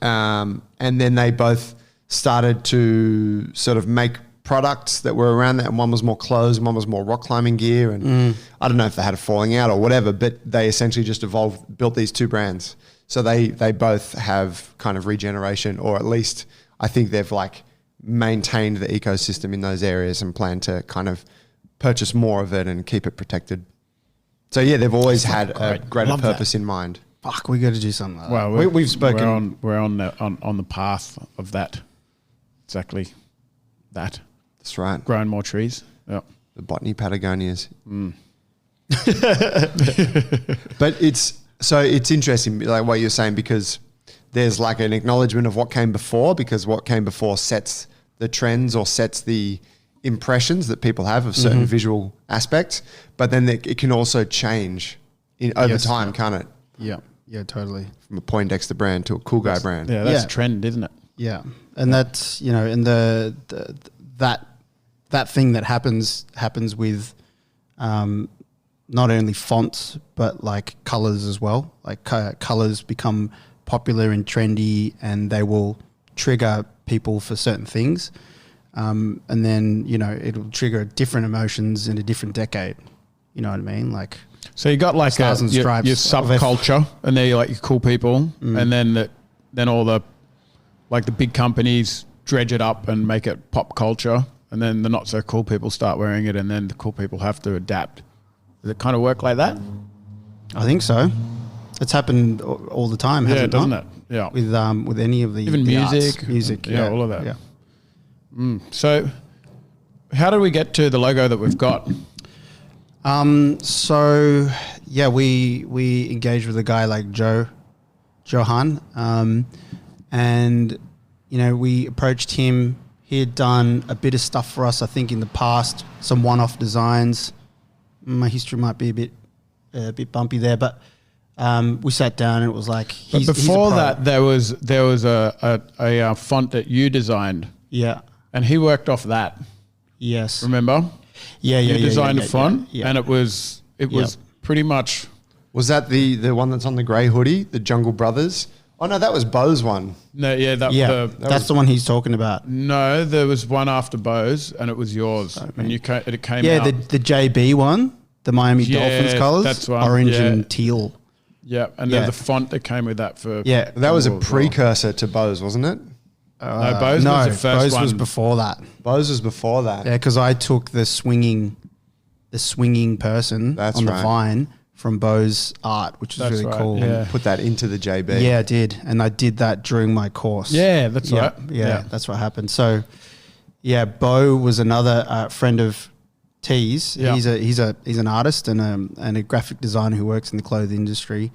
And then they both started to sort of make products that were around that, and one was more clothes and one was more rock climbing gear, and I don't know if they had a falling out or whatever, but they essentially just built these two brands. So they both have kind of regeneration, or at least I think they've like maintained the ecosystem in those areas and plan to kind of purchase more of it and keep it protected. So yeah, they've always had a greater purpose in mind. Fuck, we got to do something like that. Well, We've spoken. We're on the path of that. Exactly that. That's right. Growing more trees. Yeah. The Botany Patagonias. But it's interesting, like what you're saying, because there's like an acknowledgement of what came before, because what came before sets the trends or sets the impressions that people have of certain visual aspects. But then it can also change over time, can't it? Yeah. Yeah, totally. From a Poindexter brand to a Cool Guy brand. Yeah, that's a trend, isn't it? Yeah. And that's, and that thing that happens with not only fonts, but like colors as well. Like colors become popular and trendy, and they will trigger people for certain things. And then, it'll trigger different emotions in a different decade. You know what I mean? Like, so you got like Stars and your Stripes subculture, and they're like your cool people, and then all the like the big companies dredge it up and make it pop culture, and then the not so cool people start wearing it, and then the cool people have to adapt. Does it kind of work like that? I think so. It's happened all the time, hasn't doesn't it? Yeah. With any of the Even the music. arts. Music, Yeah, all of that. Yeah. So how do we get to the logo that we've got? So yeah, we engaged with a guy like Johan, and we approached him. He had done a bit of stuff for us, I think, in the past, some one-off designs. My history might be a bit bumpy there, but we sat down and it was like. But before that, there was a font that you designed. Yeah. And he worked off that. Yes. Remember? Yeah. You designed a font, yeah. and it was pretty much. Was that the one that's on the grey hoodie, the Jungle Brothers? Oh no, that was Bo's one. No, yeah, that's the one he's talking about. No, there was one after Bo's, and it was yours, and it came out. Yeah, the JB one, the Miami Dolphins colours, that's one, orange and teal. Yeah, and then the font that came with that for that was a precursor to Bo's, wasn't it? No, Bo's was the first Bo's one. was before that. Bo's was before that. Yeah, because I took the swinging person That's on right. the vine from Bo's art, which is That's really right, cool. yeah. Put that into the JB. Yeah, I did, and I did that during my course. Yeah, that's right. Yeah, that's what happened. So, yeah, Bo was another friend of T's. Yeah. He's an artist and a graphic designer who works in the clothing industry,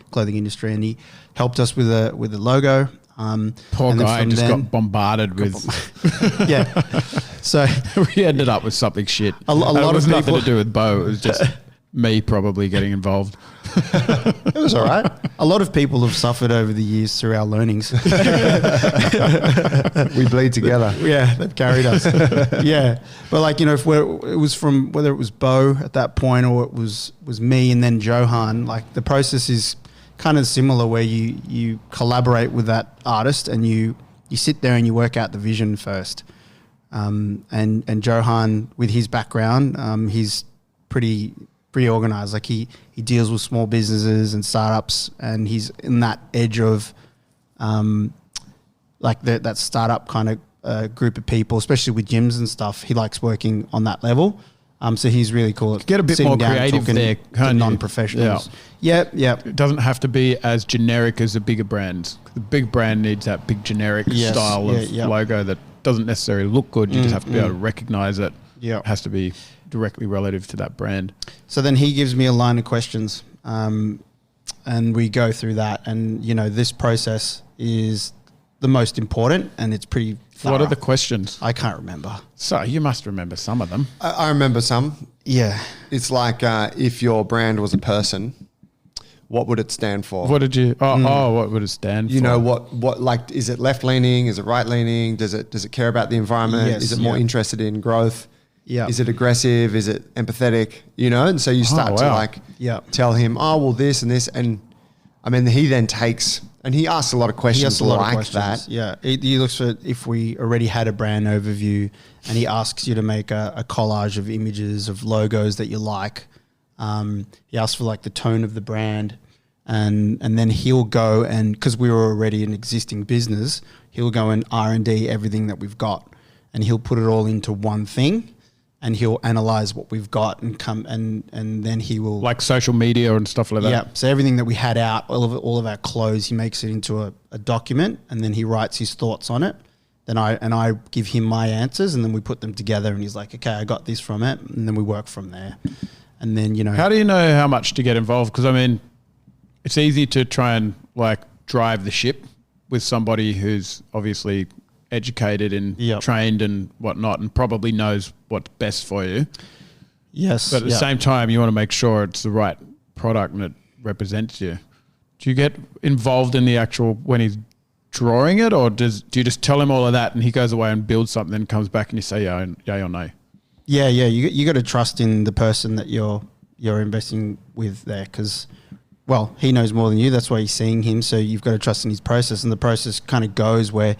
and he helped us with the logo. Poor and then guy from just then- got bombarded with. Yeah. So We ended up with something shit. A lot it of was nothing people- to do with Bo. It was just me probably getting involved. It was all right. a lot of people have suffered over the years through our learnings. We bleed together. Yeah, they've carried us. Yeah, but like it was from whether it was Bo at that point or it was me and then Johan. Like the process is kind of similar, where you collaborate with that artist and you sit there and you work out the vision first. And Johan, with his background, he's pretty organized. Like he deals with small businesses and startups, and he's in that edge of like that startup kind of group of people, especially with gyms and stuff. He likes working on that level. So he's really cool at Get a bit sitting more down, creative talking there, to can't you? non-professionals. Yeah. It doesn't have to be as generic as the bigger brands. The big brand needs that big generic Yes, style of yeah. logo that doesn't necessarily look good. You just have to be able to recognize it. Yeah. It has to be directly relative to that brand. So then he gives me a line of questions, and we go through that. And this process is the most important, and it's pretty thorough. What are the questions? I can't remember. So you must remember some of them. I remember some. Yeah. It's like if your brand was a person, what would it stand for? What did you? What would it stand for? You know, what like, is it left leaning? Is it right leaning? Does it care about the environment? Yes, Is it more yeah. interested in growth? Yeah. Is it aggressive? Is it empathetic? And so you start to wow. like Yeah. tell him, oh, well, this and this. And I mean, he then takes, and he asks a lot of He questions has a lot like of questions. that. Yeah. He looks for if we already had a brand overview and he asks you to make a collage of images of logos that you like. He asks for like the tone of the brand, and then he'll go and, because we were already an existing business, he'll go and R&D everything that we've got, and he'll put it all into one thing, and he'll analyze what we've got and then he will, like social media and stuff like that. yeah. So everything that we had out, all of our clothes, he makes it into a document, and then he writes his thoughts on it. Then I give him my answers, and then we put them together, and he's like, okay, I got this from it, and then we work from there. And then, you know, How do you know how much to get involved? Because I mean, it's easy to try and like drive the ship with somebody who's obviously educated and Yep. trained and whatnot, and probably knows what's best for you. yes, But at the same time, you want to make sure it's the right product and it represents you. Do you get involved in the actual, when he's drawing it, or do you just tell him all of that and he goes away and builds something and comes back and you say yeah or no? Yeah. You got to trust in the person that you're investing with there, because, well, he knows more than you. That's why you're seeing him. So you've got to trust in his process, and the process kind of goes where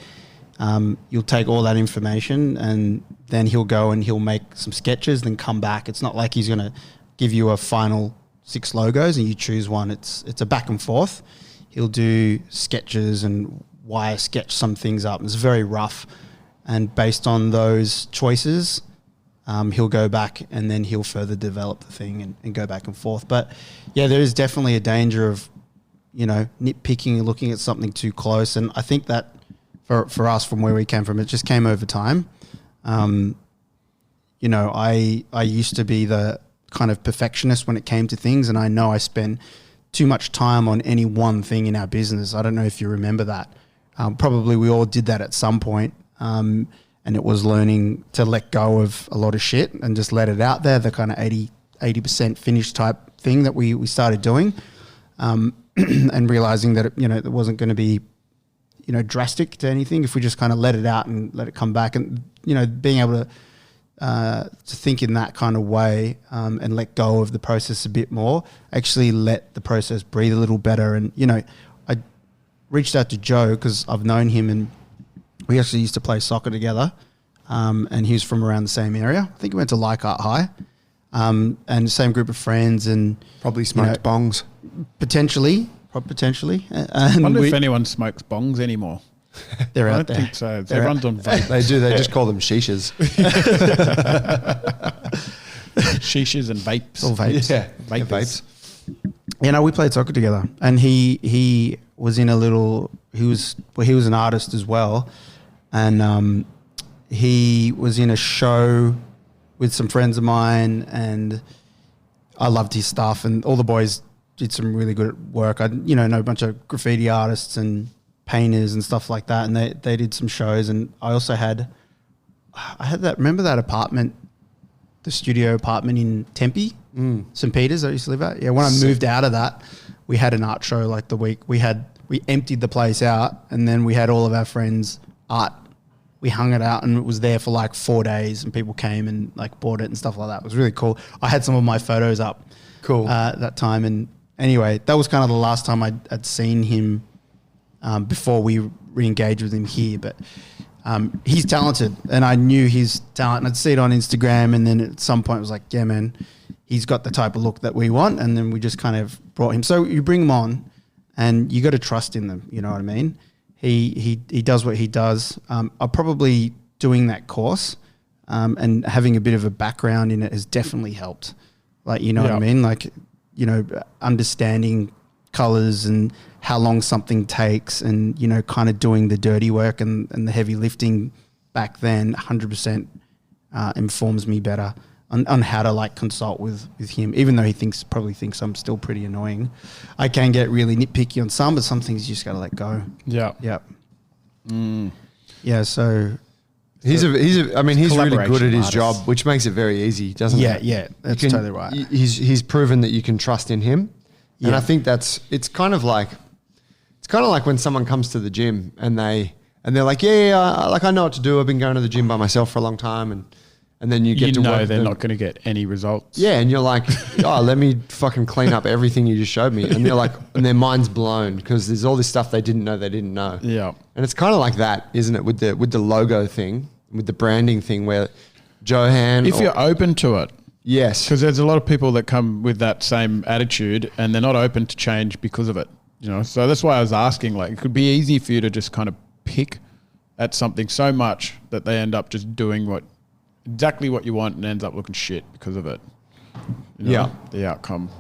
you'll take all that information, and then he'll go and he'll make some sketches, then come back. It's not like he's going to give you a final 6 logos and you choose one. It's a back and forth. He'll do sketches and wire sketch some things up. It's very rough, and based on those choices, he'll go back and then he'll further develop the thing and go back and forth. But yeah, there is definitely a danger of, you know, nitpicking and looking at something too close. And I think that for us, from where we came from, it just came over time. You know, I used to be the kind of perfectionist when it came to things, and I know I spend too much time on any one thing in our business. I don't know if you remember that. Probably we all did that at some point. And it was learning to let go of a lot of shit and just let it out there, the kind of 80% finished type thing that we started doing, and realizing that, you know, it wasn't going to be, you know, drastic to anything if we just kind of let it out and let it come back. And, you know, being able to think in that kind of way, and let go of the process a bit more, actually let the process breathe a little better. And, you know, I reached out to Joe because I've known him, and we actually used to play soccer together, and he was from around the same area. I think he went to Leichhardt High, and the same group of friends, and Probably smoked bongs. potentially. I And wonder if anyone smokes bongs anymore. they're I out don't there. think so. They're Everyone's on vape. They do. They just call them shishas. Shishas and vapes. All vapes. Yeah, Vapors. You know, we played soccer together, and he was in a little. He was an artist as well, and he was in a show with some friends of mine, and I loved his stuff, and all the boys did some really good work. I know a bunch of graffiti artists and painters and stuff like that, and they did some shows. And I also had remember that apartment, the studio apartment in Tempe, St. Peter's I used to live at. Yeah, when I moved out of that, we had an art show like the week. We emptied the place out, and then we had all of our friends' art. We hung it out, and it was there for like 4 days, and people came and like bought it and stuff like that. It was really cool. I had some of my photos up that time. And anyway, that was kind of the last time I'd seen him before we re-engaged with him here. But he's talented, and I knew his talent, and I'd see it on Instagram, and then at some point it was like, yeah, man, he's got the type of look that we want. And then we just kind of brought him. So you bring him on, and you got to trust in them. You know what I mean? He does what he does. I'm probably doing that course, and having a bit of a background in it has definitely helped. Like, you know what I mean? Like, you know, understanding colors and how long something takes, and, you know, kind of doing the dirty work and the heavy lifting back then 100% informs me better on how to like consult with him, even though he probably thinks I'm still pretty annoying. I can get really nitpicky on some, but some things you just got to let go. Yeah. Yep. Yeah. So He's really good at his collaboration job, artist. which makes it very easy, doesn't it? yeah, that's totally right. He's proven that you can trust in him, and Yeah. I think it's kind of like when someone comes to the gym and they're like, like I know what to do. I've been going to the gym by myself for a long time, and then you get to work. They're not going to get any results. Yeah, and you're like, oh, let me fucking clean up everything you just showed me, and you're like, and their mind's blown because there's all this stuff they didn't know. Yeah. And it's kind of like that, isn't it, with the logo thing? with the branding thing where Johan. If you're open to it, yes, because there's a lot of people that come with that same attitude and they're not open to change because of it. So that's why I was asking. Like, it could be easy for you to just kind of pick at something so much that they end up just doing exactly what you want and ends up looking shit because of it. The outcome.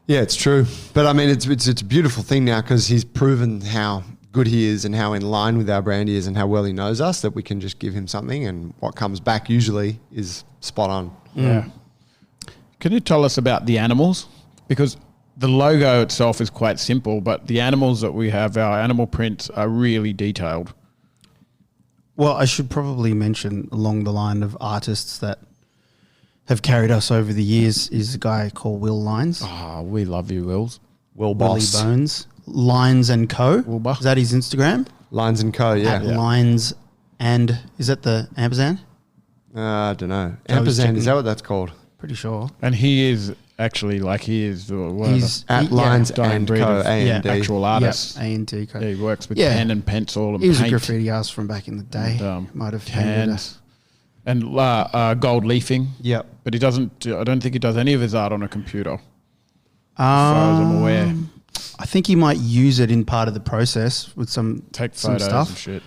Yeah, it's true. But I mean, it's a beautiful thing now because he's proven how good he is and how in line with our brand he is and how well he knows us, that we can just give him something and what comes back usually is spot on. Yeah. Can you tell us about the animals? Because the logo itself is quite simple, but the animals that we have, our animal prints, are really detailed. Well, I should probably mention along the line of artists that have carried us over the years is a guy called Will Lines. Oh, we love you, Wills. Will Willie Boss. Bones. Lines and Co. Wilbur. Is that his Instagram? Lines and Co, yeah. At Lines and, is that the ampersand? I don't know. I was Ampersand, checking. is that what that's called? Pretty sure. And he is actually He's At Lines dying and breed Co, of A&D. actual artists. Yeah, A&T Co. Yeah, he works with Yeah. pen and pencil and He was paint. a graffiti artist from back in the day. And, Might have handed cans. And gold leafing. Yep. But he doesn't, I don't think he does any of his art on a computer, as far as I'm aware. I think he might use it in part of the process with some Take some photos stuff. and shit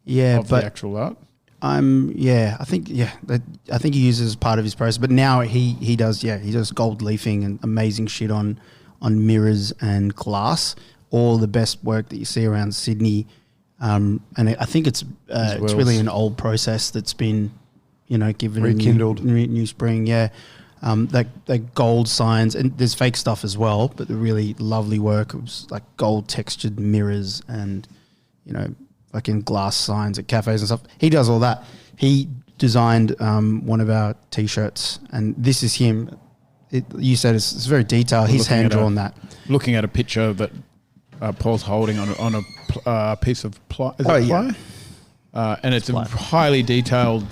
Yeah, of but the actual art. I think he uses it as part of his process. But now he does gold leafing and amazing shit on mirrors and glass. All the best work that you see around Sydney, and I think it's really an old process that's been given Rekindled. a new spring. Yeah, that gold signs, and there's fake stuff as well, but the really lovely work. It was like gold textured mirrors and fucking glass signs at cafes and stuff. He does all that. He designed one of our t-shirts, and this is him. You said it's very detailed. He's hand drawn that. Looking at a picture that Paul's holding on a piece of ply. Is it ply? And it's a highly detailed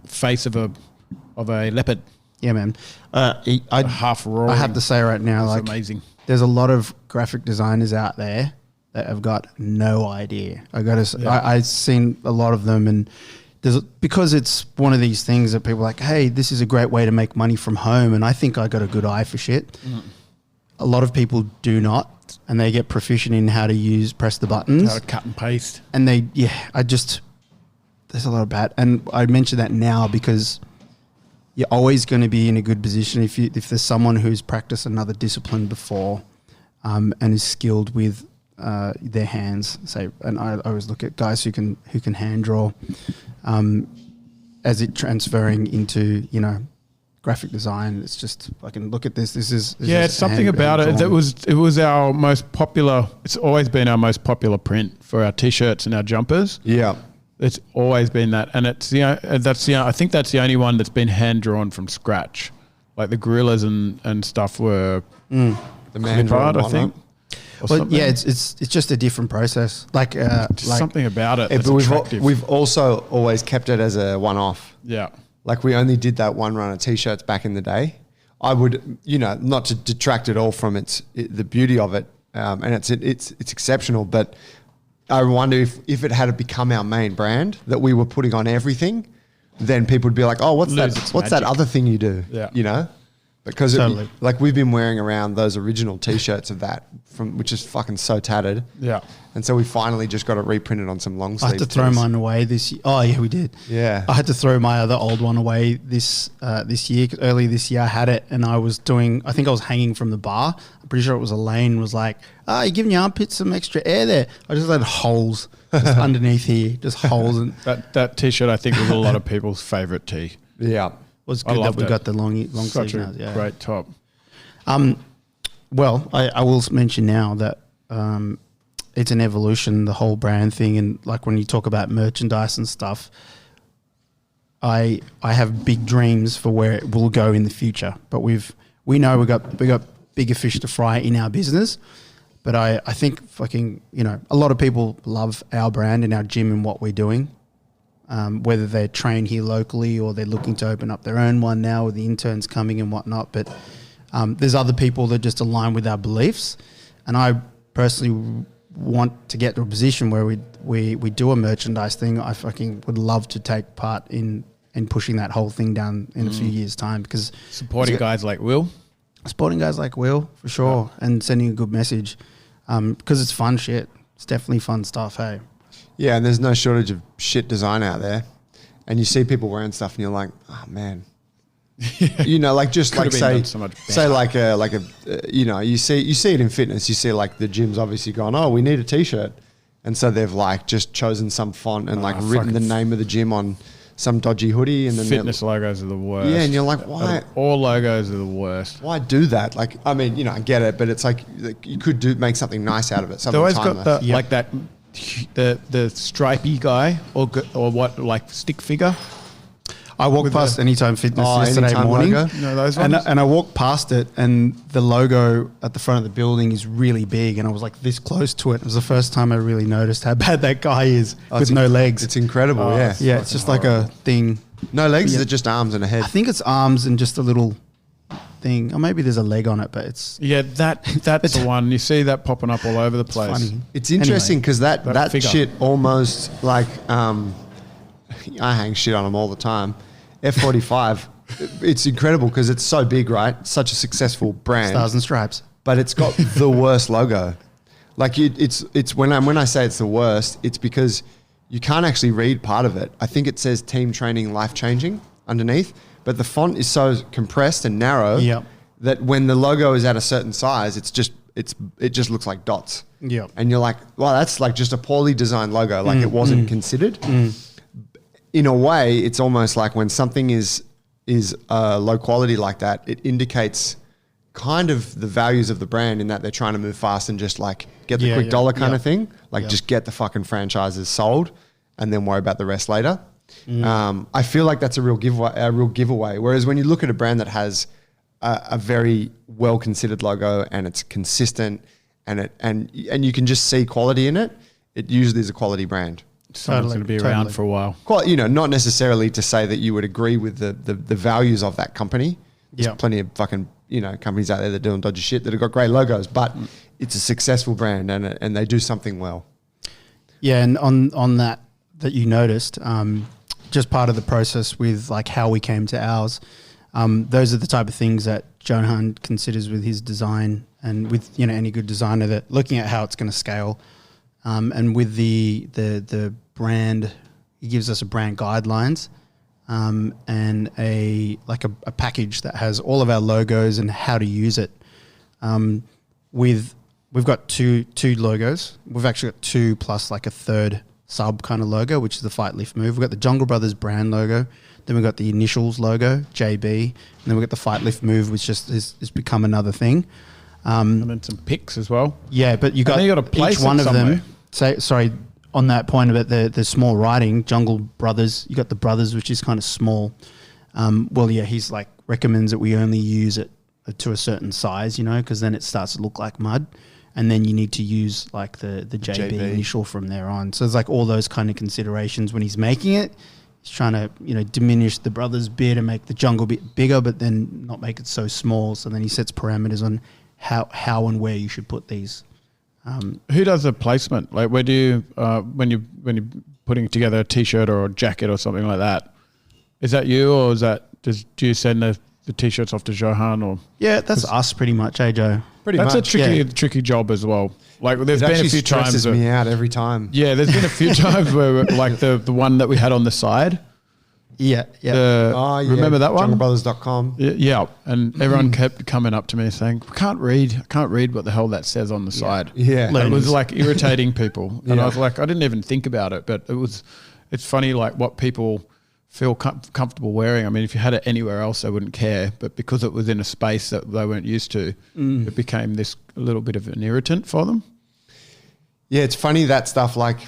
face of a leopard. Yeah, man. Half roaring. I have to say right now, It's amazing. There's a lot of graphic designers out there that have got no idea. I've seen a lot of them, and because it's one of these things that people are like, hey, this is a great way to make money from home, and I think I got a good eye for shit. A lot of people do not, and they get proficient in how to press the buttons. How to cut and paste. And there's a lot of bad. And I mention that now because you're always going to be in a good position if there's someone who's practiced another discipline before and is skilled with their hands. And I always look at guys who can hand draw as it transferring into graphic design. It's just I can look at this. This is It's something about it. It was our most popular. It's always been our most popular print for our t-shirts and our jumpers. Yeah. It's always been that, and it's I think that's the only one that's been hand drawn from scratch. Like the gorillas and stuff were The man clip art, I think. Well, yeah, it's just a different process. Something about it. That's but attractive. we've also always kept it as a one-off. Yeah. Like we only did that one run of t-shirts back in the day. I would, not to detract at all from the beauty of it, and it's exceptional. But I wonder if it had become our main brand that we were putting on everything, then people would be like, oh, what's that magic. other thing you do? Yeah. Because Totally. we've been wearing around those original t-shirts of that which is fucking so tattered. Yeah. And so we finally just got it reprinted on some long I sleeve. had to throw mine away this year. Oh yeah, we did. Yeah. I had to throw my other old one away this year. 'Cause early this year I had it, and I think I was hanging from the bar. I'm pretty sure it was Elaine was like, you're giving your armpits some extra air there. I just had holes just underneath here, just holes. And That t-shirt I think was a lot of people's favorite tee. Yeah. was I good that loved we it. got the long Such sleeves a now. Yeah. great top. Well, I will mention now that it's an evolution, the whole brand thing, and like when you talk about merchandise and stuff, I have big dreams for where it will go in the future. But we know we got bigger fish to fry in our business. But I think a lot of people love our brand and our gym and what we're doing. Whether they're trained here locally or they're looking to open up their own one now with the interns coming and whatnot. But there's other people that just align with our beliefs. And I personally want to get to a position where we do a merchandise thing, I fucking would love to take part in pushing that whole thing down in a few years' time, because Supporting guys like Will. supporting guys like Will, for sure, and sending a good message, because it's fun shit. It's definitely fun stuff, hey? Yeah, and there's no shortage of shit design out there. And you see people wearing stuff and you're like, oh, man. You know, like just Could like have been done so much better. say like a you know, you see it in fitness. You see like the gym's obviously gone, oh, we need a T-shirt. And so they've like just chosen some font and like written the name of the gym on some dodgy hoodie. And then Fitness logos are the worst. Yeah, and you're like, why? All logos are the worst. Why do that? Like, I mean, you know, I get it, but it's like you could make something nice out of it. They Something always timeless. got the like that the stripy guy or what, like stick figure. I walked past Anytime Fitness Oh, yesterday Anytime morning, logo? No, those and ones? I walked past it, and the logo at the front of the building is really big, and I was like this close to it. It was the first time I really noticed how bad that guy is with no legs. It's incredible, Oh, yeah. Yeah, it's just like a thing. No legs, Yeah. they're just arms and a head. I think it's arms and just a little thing, or maybe there's a leg on it, but it's Yeah, that's the one. You see that popping up all over the place. funny. It's interesting because that figure. shit almost like I hang shit on them all the time. F45, it's incredible because it's so big, right? Such a successful brand, Stars and Stripes. but it's got the worst logo. Like it's when I say it's the worst, it's because you can't actually read part of it. I think it says team training, life changing underneath, but the font is so compressed and narrow Yep. that when the logo is at a certain size, it just looks like dots. Yep. And you're like, well, that's like just a poorly designed logo. Like it wasn't considered. In a way, it's almost like when something is low quality like that, it indicates kind of the values of the brand in that they're trying to move fast and just like get the quick dollar kind of thing. Like just get the fucking franchises sold and then worry about the rest later. I feel like that's a real giveaway. Whereas when you look at a brand that has a very well considered logo and it's consistent and you can just see quality in it, it usually is a quality brand. Someone's going to be around for a while. You know, not necessarily to say that you would agree with the values of that company. There's Yeah. plenty of fucking, you know, companies out there that are doing dodgy shit that have got great logos, but it's a successful brand and they do something well. Yeah, and on that you noticed, just part of the process with like how we came to ours, those are the type of things that Johan considers with his design and with, you know, any good designer, that looking at how it's going to scale. And with the brand, he gives us a brand guidelines and a package that has all of our logos and how to use it. We've got two logos. We've actually got two plus like a third sub kind of logo, which is the Fight Lift Move. We've got the Jungle Brothers brand logo. Then we've got the initials logo, JB. And then we've got the Fight Lift Move, which just has become another thing. And then some pics as well. Yeah, but you got, then you got to place each one it of somewhere. them. Sorry, on that point about the small writing, Jungle Brothers, you got the Brothers, which is kind of small. Well, yeah, he's like recommends that we only use it to a certain size, you know, because then it starts to look like mud. And then you need to use like the JB initial from there on. So it's like all those kind of considerations when he's making it. He's trying to, you know, diminish the Brothers bit and make the Jungle bit bigger, but then not make it so small. So then he sets parameters on how and where you should put these. Who does the placement? Like, where do you when you're putting together a T-shirt or a jacket or something like that? Is that you, or do you send the T-shirts off to Johan? Or Yeah, that's us pretty much, Joe? Pretty that's much. a tricky job as well. Like, there's It been a actually few times. stresses me out every time. Yeah, there's been a few times where like the one that we had on the side. Yeah. Remember that one? JungleBrothers.com. Yeah, and everyone kept coming up to me saying, I can't read what the hell that says on the side. Yeah. It was like irritating people. And Yeah. I was like, I didn't even think about it, but it's funny like what people feel comfortable wearing. I mean, if you had it anywhere else, they wouldn't care, but because it was in a space that they weren't used to, it became this a little bit of an irritant for them. Yeah, it's funny that stuff. Like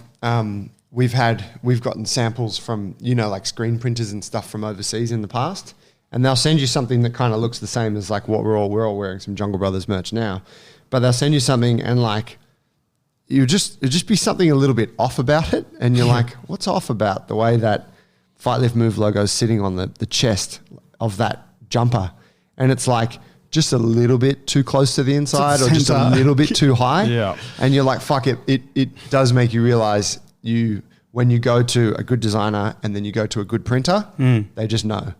we've gotten samples from, you know, like screen printers and stuff from overseas in the past, and they'll send you something that kind of looks the same as like what we're all wearing some Jungle Brothers merch now, but they'll send you something and like it'll just be something a little bit off about it, and you're like, what's off about the way that Fight Lift Move logo is sitting on the chest of that jumper, and it's like just a little bit too close to the inside or just a center. little bit too high. Yeah. And you're like, fuck it. It does make you realize when you go to a good designer and then you go to a good printer, they just know.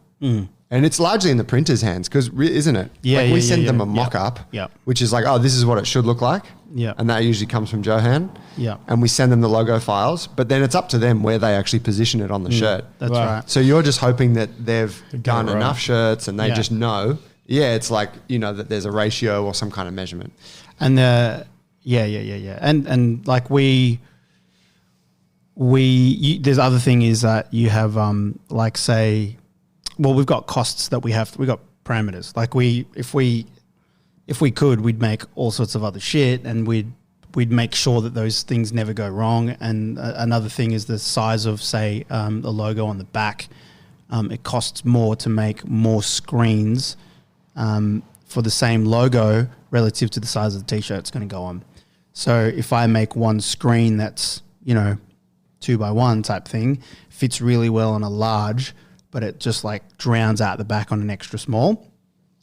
And it's largely in the printer's hands because, isn't it? Yeah, like we yeah, send yeah, them yeah. a mock-up, Yeah. which is like, oh, this is what it should look like. Yeah. And that usually comes from Johan. Yeah. And we send them the logo files, but then it's up to them where they actually position it on the shirt. That's Wow. right. So you're just hoping that they've done right. enough shirts and they Yeah. just know. Yeah, it's like, that there's a ratio or some kind of measurement. And and like there's other thing is that you have like say, well, we've got costs that we've got parameters. Like if we could, we'd make all sorts of other shit, and we'd make sure that those things never go wrong. And another thing is the size of, say, the logo on the back. It costs more to make more screens for the same logo relative to the size of the t-shirt it's going to go on. So if I make one screen that's 2x1 type thing, fits really well on a large, but it just like drowns out the back on an extra small,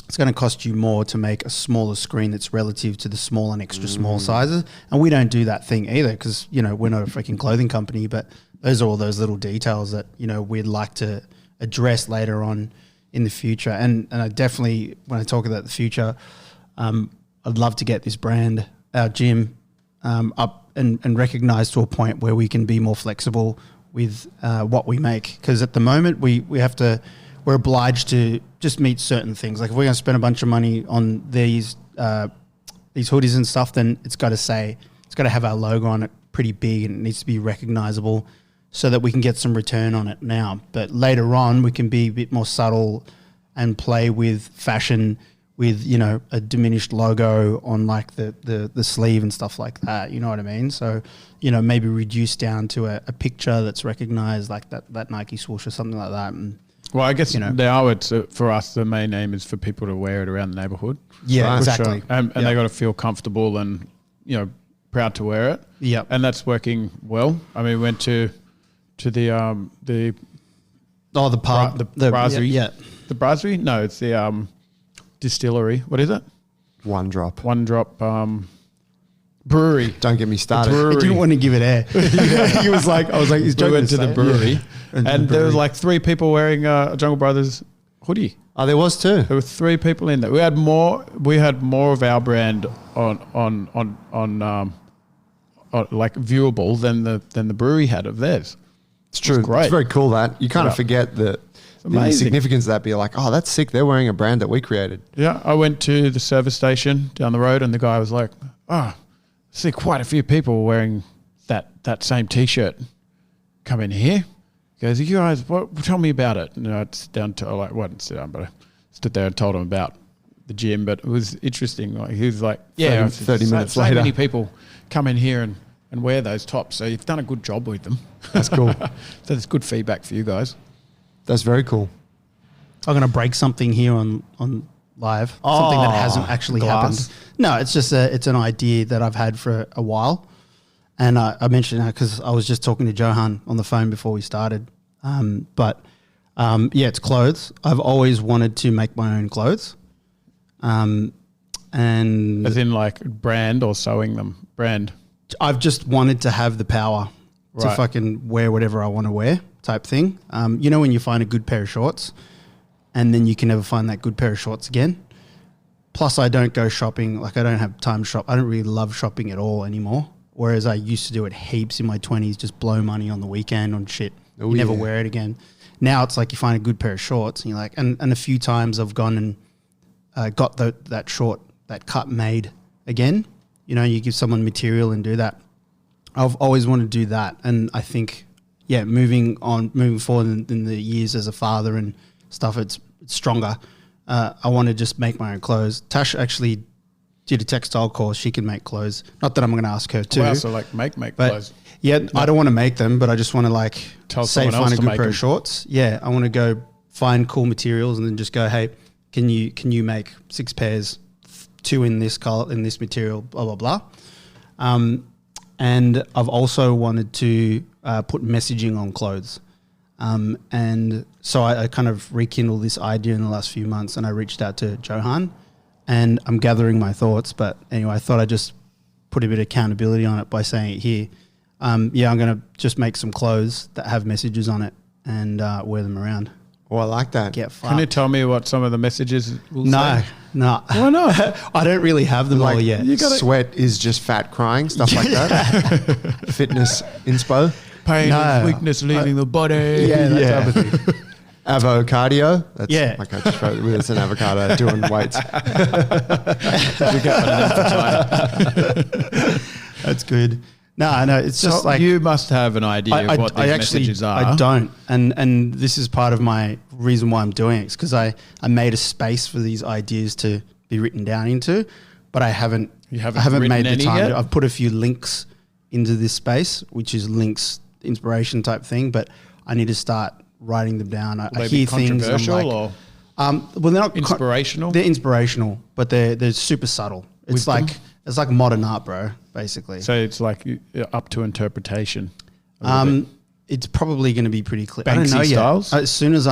it's going to cost you more to make a smaller screen that's relative to the small and extra small sizes. And we don't do that thing either because, we're not a freaking clothing company, but those are all those little details that, we'd like to address later on in the future. And I definitely, when I talk about the future, I'd love to get this brand, our gym, up and recognized to a point where we can be more flexible with what we make. Because at the moment we're obliged to just meet certain things. Like if we're going to spend a bunch of money on these hoodies and stuff, then it's got to have our logo on it pretty big, and it needs to be recognizable so that we can get some return on it now. But later on, we can be a bit more subtle and play with fashion with, a diminished logo on like the sleeve and stuff like that. You know what I mean? So, maybe reduce down to a picture that's recognized, like that Nike swoosh or something like that. And Well, I guess now it's for us, the main aim is for people to wear it around the neighbourhood. Yeah, For exactly. sure. And they got to feel comfortable and, proud to wear it. Yep. And that's working well. I mean, we went to the pub, the brasserie. Yeah. The brasserie? No, it's the distillery. What is it? One drop. One Drop Brewery. Don't get me started. brewery. He didn't want to give it air. He was like, I was like, he's We joking. went to the brewery, Yeah. and there was like 3 people wearing a Jungle Brothers hoodie. Oh, there was too. There were 3 people in there. We had more of our brand on like viewable than the brewery had of theirs. It's true. great. It's very cool that you kind Yeah. of forget the amazing. significance of that. Be like, oh, that's sick. They're wearing a brand that we created. Yeah, I went to the service station down the road, and the guy was like, "Oh, I see quite a few people wearing that same T-shirt come in here." He goes, "You guys, tell me about it." And I sit down to wouldn't sit down, but I stood there and told him about the gym. But it was interesting. Like he was like, "Yeah, 30 minutes so later. many people come in here and wear those tops. So you've done a good job with them." That's cool. So it's good feedback for you guys. That's very cool. I'm going to break something here on live. Something that hasn't actually glass. happened. No, it's just it's an idea that I've had for a while. And I mentioned that because I was just talking to Johan on the phone before we started. It's clothes. I've always wanted to make my own clothes. And As in like brand or sewing them? Brand. I've just wanted to have the power to Right. fucking wear whatever I want to wear type thing. When you find a good pair of shorts and then you can never find that good pair of shorts again. Plus I don't go shopping. Like I don't have time to shop. I don't really love shopping at all anymore. Whereas I used to do it heaps in my 20s, just blow money on the weekend on shit. Oh, you never yeah. wear it again. Now it's like you find a good pair of shorts and you're like, and a few times I've gone and got that short, that cut made again. You give someone material and do that. I've always wanted to do that. And I think, moving forward in the years as a father and stuff, it's stronger. I want to just make my own clothes. Tash actually did a textile course. She can make clothes. Not that I'm going to ask her to. Wow, so like make But clothes. I don't want to make them, but I just want to like Tell say someone else find a to good make pair them. of shorts. Yeah, I want to go find cool materials and then just go, hey, can you make 6 pairs, 2 in this color, in this material, blah blah blah. And I've also wanted to put messaging on clothes. And so I kind of rekindled this idea in the last few months, and I reached out to Johan, and I'm gathering my thoughts. But anyway, I thought I'd just put a bit of accountability on it by saying it here. Yeah, I'm going to just make some clothes that have messages on it and wear them around. Oh, I like that. Get fucked. Can you tell me what some of the messages will No, say? no. Why not? I don't really have them all yet. Sweat is just fat crying, stuff like that. Fitness inspo. Pain No. and weakness leaving the body. Yeah, that type of thing. Avocardio. That's Yeah. my coach wrote with us an avocado doing weights. We get one of them for China. That's good. No, it's just So like you must have an idea of what these messages are. I don't, and this is part of my reason why I'm doing it. Because I made a space for these ideas to be written down into, but I haven't. You haven't I haven't written made the any time. yet? I've put a few links into this space, which is links inspiration type thing, but I need to start writing them down. I Will they be hear things. And I'm controversial like, or well, they're not inspirational? they're inspirational, but they're super subtle. It's Wisdom? like modern art, bro. Basically, So it's like up to interpretation. it's probably going to be pretty clear. I don't Banksy know styles? yet. As soon as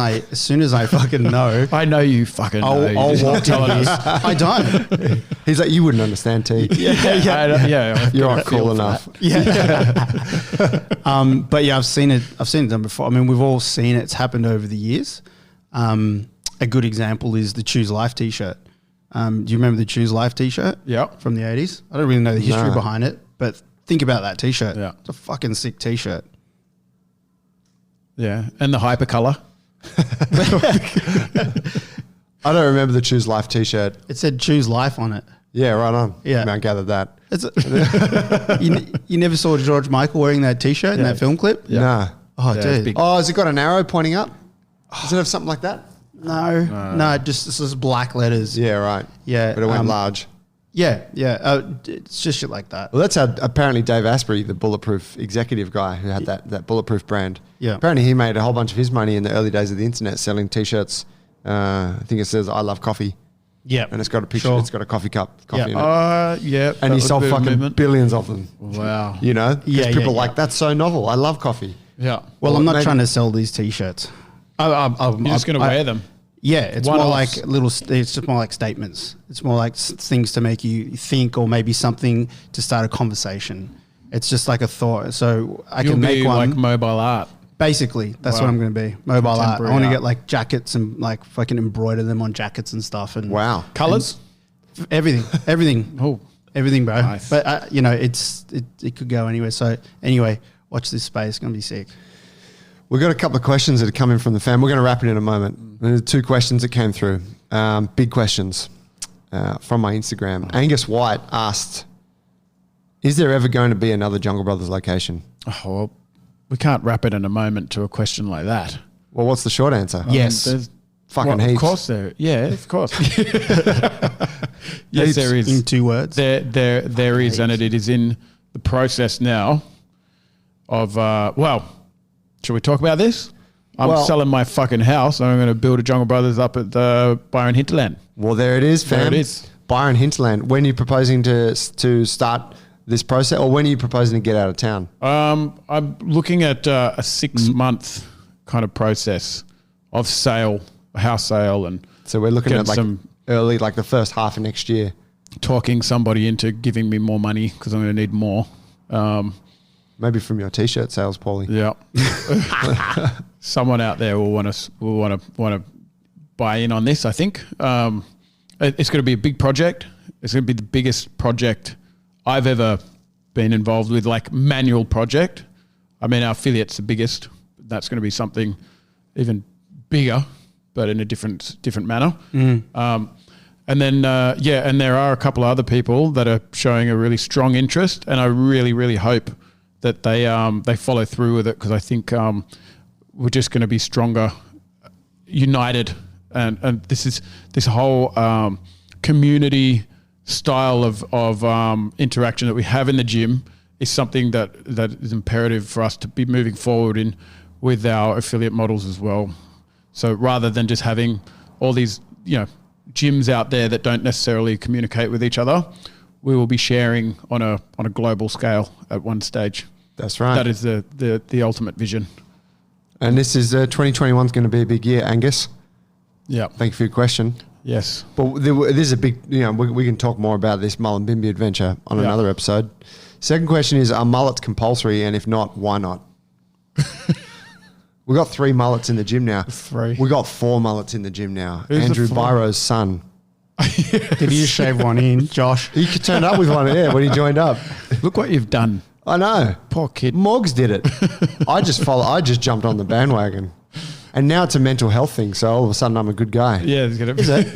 I fucking know, I know you fucking know. You I'll just walk not telling in. us. I don't. He's like, you wouldn't understand, T. Yeah. You're not cool enough. But yeah, I've seen it done before. I mean, we've all seen it. It's happened over the years. A good example is the Choose Life T-shirt. Do you remember the Choose Life T-shirt? Yeah. From the 80s. I don't really know the history No. behind it, but think about that T-shirt. Yeah. It's a fucking sick T-shirt. Yeah. And the hypercolor. I don't remember the Choose Life T-shirt. It said Choose Life on it. Yeah, right on. Yeah. I gathered that. It's you never saw George Michael wearing that T-shirt in Yeah. that film clip? No. Oh, Yeah, it's dude. big. Oh, has it got an arrow pointing up? Does it have something like that? No, just this is black letters. Yeah, right. Yeah, But it went large. Yeah. It's just shit like that. Well, that's how apparently Dave Asprey, the Bulletproof executive guy who had that Bulletproof brand. Yeah. Apparently he made a whole bunch of his money in the early days of the internet selling T-shirts. I think it says "I love coffee," Yeah, and it's got a picture. Sure. It's got a coffee cup, coffee in it, Yeah. and he that sold was a bit of fucking movement. billions of them. Wow. You know, 'Cause Yeah, people yeah, like yeah. that's so novel. I love coffee. Yeah. Well, I'm not maybe- trying to sell these T-shirts. You're just going to wear them. Yeah, it's One-offs. more like it's just more like statements. It's more like things to make you think, or maybe something to start a conversation. It's just like a thought. So I You'll can make be one. like mobile art. Basically, that's Wow. what I'm going to be. Mobile art. I Contemporary want to art. get like jackets and like fucking embroider them on jackets and stuff. And Wow. Colors? everything. Oh. Everything, bro. Nice. But it could go anywhere. So anyway, watch this space. It's gonna be sick. We've got a couple of questions that are coming from the fan. We're going to wrap it in a moment. There are 2 questions that came through. Big questions from my Instagram. Angus White asked, is there ever going to be another Jungle Brothers location? Oh, well, we can't wrap it in a moment to a question like that. Well, what's the short answer? Yes. There's- Fucking Of heaps. course there. Yeah, of course. Yes, there is. In 2 words. There is, and it is in the process now of, should we talk about this? I'm Well- selling my fucking house and I'm going to build a Jungle Brothers up at the Byron Hinterland. Well, there it is, fam. There it is. Byron Hinterland. When are you proposing to start this process, or when are you proposing to get out of town? I'm looking at a 6-month kind of process of sale, a house sale, and So we're looking Get at like some- early, like the first half of next year. talking somebody into giving me more money because I'm going to need more. Maybe from your T-shirt sales, Paulie. Yeah. Someone out there will want to buy in on this. I think it's going to be a big project. It's going to be the biggest project I've ever been involved with, like manual project. I mean, our affiliate's the biggest. That's going to be something even bigger, but in a different manner. And then, and there are a couple of other people that are showing a really strong interest, and I really, really hope that they follow through with it, because I think we're just going to be stronger, united, and this whole community style of interaction that we have in the gym is something that is imperative for us to be moving forward in with our affiliate models as well. So rather than just having all these, gyms out there that don't necessarily communicate with each other, we will be sharing on a global scale at one stage. That's right. That is the ultimate vision. And this is 2021 is going to be a big year, Angus. Yeah. Thank you for your question. Yes. But this is a big, we can talk more about this Mullumbimby adventure on Yeah. another episode. Second question is, are mullets compulsory? And if not, why not? We got 3 mullets in the gym now. 3. We got 4 mullets in the gym now. Who's the Andrew 4? Byro's son. Did you shave one in, Josh? He turned up with one, when he joined up. Look what you've done. I know. Poor kid. Moggs did it. I just jumped on the bandwagon. And now it's a mental health thing, so all of a sudden I'm a good guy. Yeah, there's gonna be. Is it?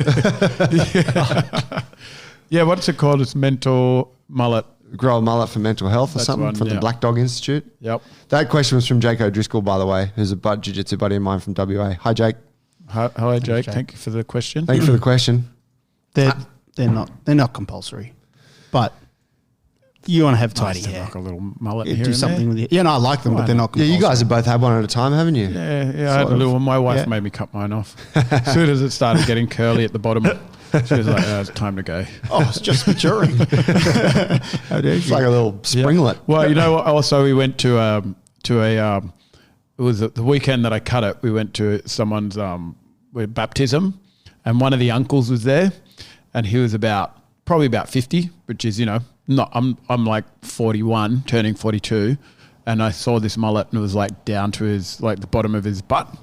Yeah, what's it called? It's mental mullet. Grow a mullet for mental health or That's something one, from the yeah. Black Dog Institute. Yep. That question was from Jake O'Driscoll, by the way, who's a jiu-jitsu buddy of mine from WA. Hi, Jake. Hello, Jake. Jake. Thank you for the question. Thank you for the question. They're not compulsory, but you want to have tidy Nice to hair. rock a little mullet Yeah, here do and something there. with it. Yeah, no, I like them, Why but they're not Yeah, compulsory. you guys have both had one at a time, haven't you? Yeah, I had Sort a of. little one. My wife Yeah. made me cut mine off. As soon as it started getting curly at the bottom, she was like, it's time to go. Oh, it's just maturing. How dare It's you? like a little springlet. Well, you know what? Also, we went to a it was the weekend that I cut it. We went to someone's baptism, and one of the uncles was there, and he was probably about 50, which is, not. I'm like 41, turning 42, and I saw this mullet, and it was like down to his like the bottom of his butt,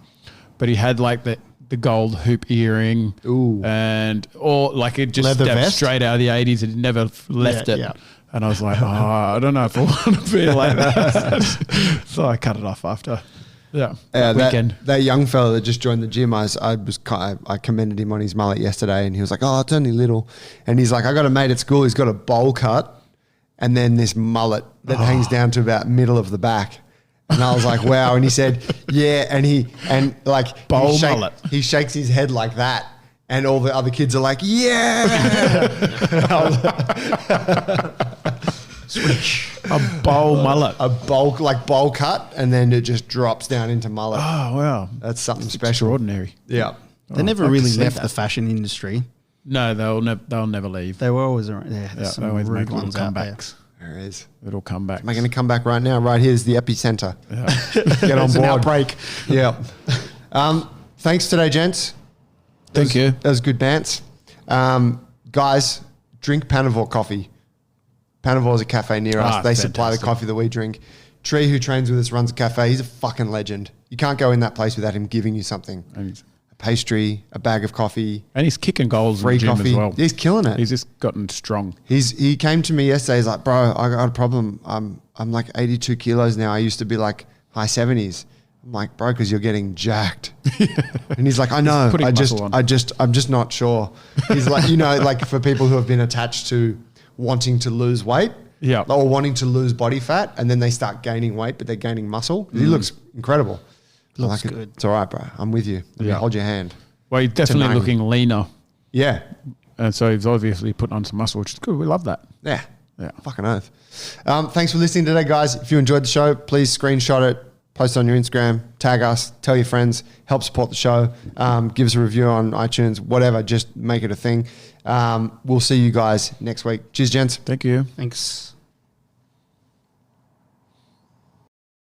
but he had like the gold hoop earring, Ooh. and or like it just Leather stepped vest? straight out of the 80s. It never left Yeah, it. yeah. And I was like, I don't know if I want to be like that. So I cut it off after. Yeah. Weekend. That young fella that just joined the gym, I commended him on his mullet yesterday, and he was like, "Oh, it's only little," and he's like, "I got a mate at school. He's got a bowl cut, and then this mullet that hangs down to about middle of the back." And I was like, "Wow!" And he said, "Yeah," and Bowl mullet. He shakes his head like that. And all the other kids are like, yeah. A bowl mullet. A bowl cut, and then it just drops down into mullet. Oh, wow. That's something special. Extraordinary. Yeah. They never I can really see left that. the fashion industry. No, they'll never leave. They were always around. Yeah, Yeah, there's they some always rude make little ones out there. comebacks. There it is. Little comebacks. Am I going to come back right now? Right here's the epicenter. Yeah. Get on It's an board. outbreak. Yeah. Thanks today, gents. Thank you. That was good bants. Guys, drink Panavore coffee. Panavore is a cafe near us. They supply the fantastic. coffee that we drink. Tree, who trains with us, runs a cafe. He's a fucking legend. You can't go in that place without him giving you something. And A pastry, a bag of coffee, he's kicking goals in free the gym coffee. as well. He's killing it. He's just gotten strong. He came to me yesterday. He's like, "Bro, I got a problem. I'm like 82 kilos now. I used to be like high 70s." I'm like, "Bro, because you're getting jacked." And he's like, "I know. putting I'm muscle on." just not sure." He's like, like for people who have been attached to wanting to lose weight, Yeah. or wanting to lose body fat, and then they start gaining weight, but they're gaining muscle. He looks incredible. I Looks like it. good. It's all right, bro. I'm with you. Let me Yeah. hold your hand. Well, he's definitely 90. looking leaner. Yeah. And so he's obviously putting on some muscle, which is good. We love that. Yeah. Yeah. Fucking oath. Thanks for listening today, guys. If you enjoyed the show, please screenshot it, post it on your Instagram, tag us, tell your friends, help support the show, give us a review on iTunes, whatever. Just make it a thing. We'll see you guys next week. Cheers, gents. Thank you. Thanks.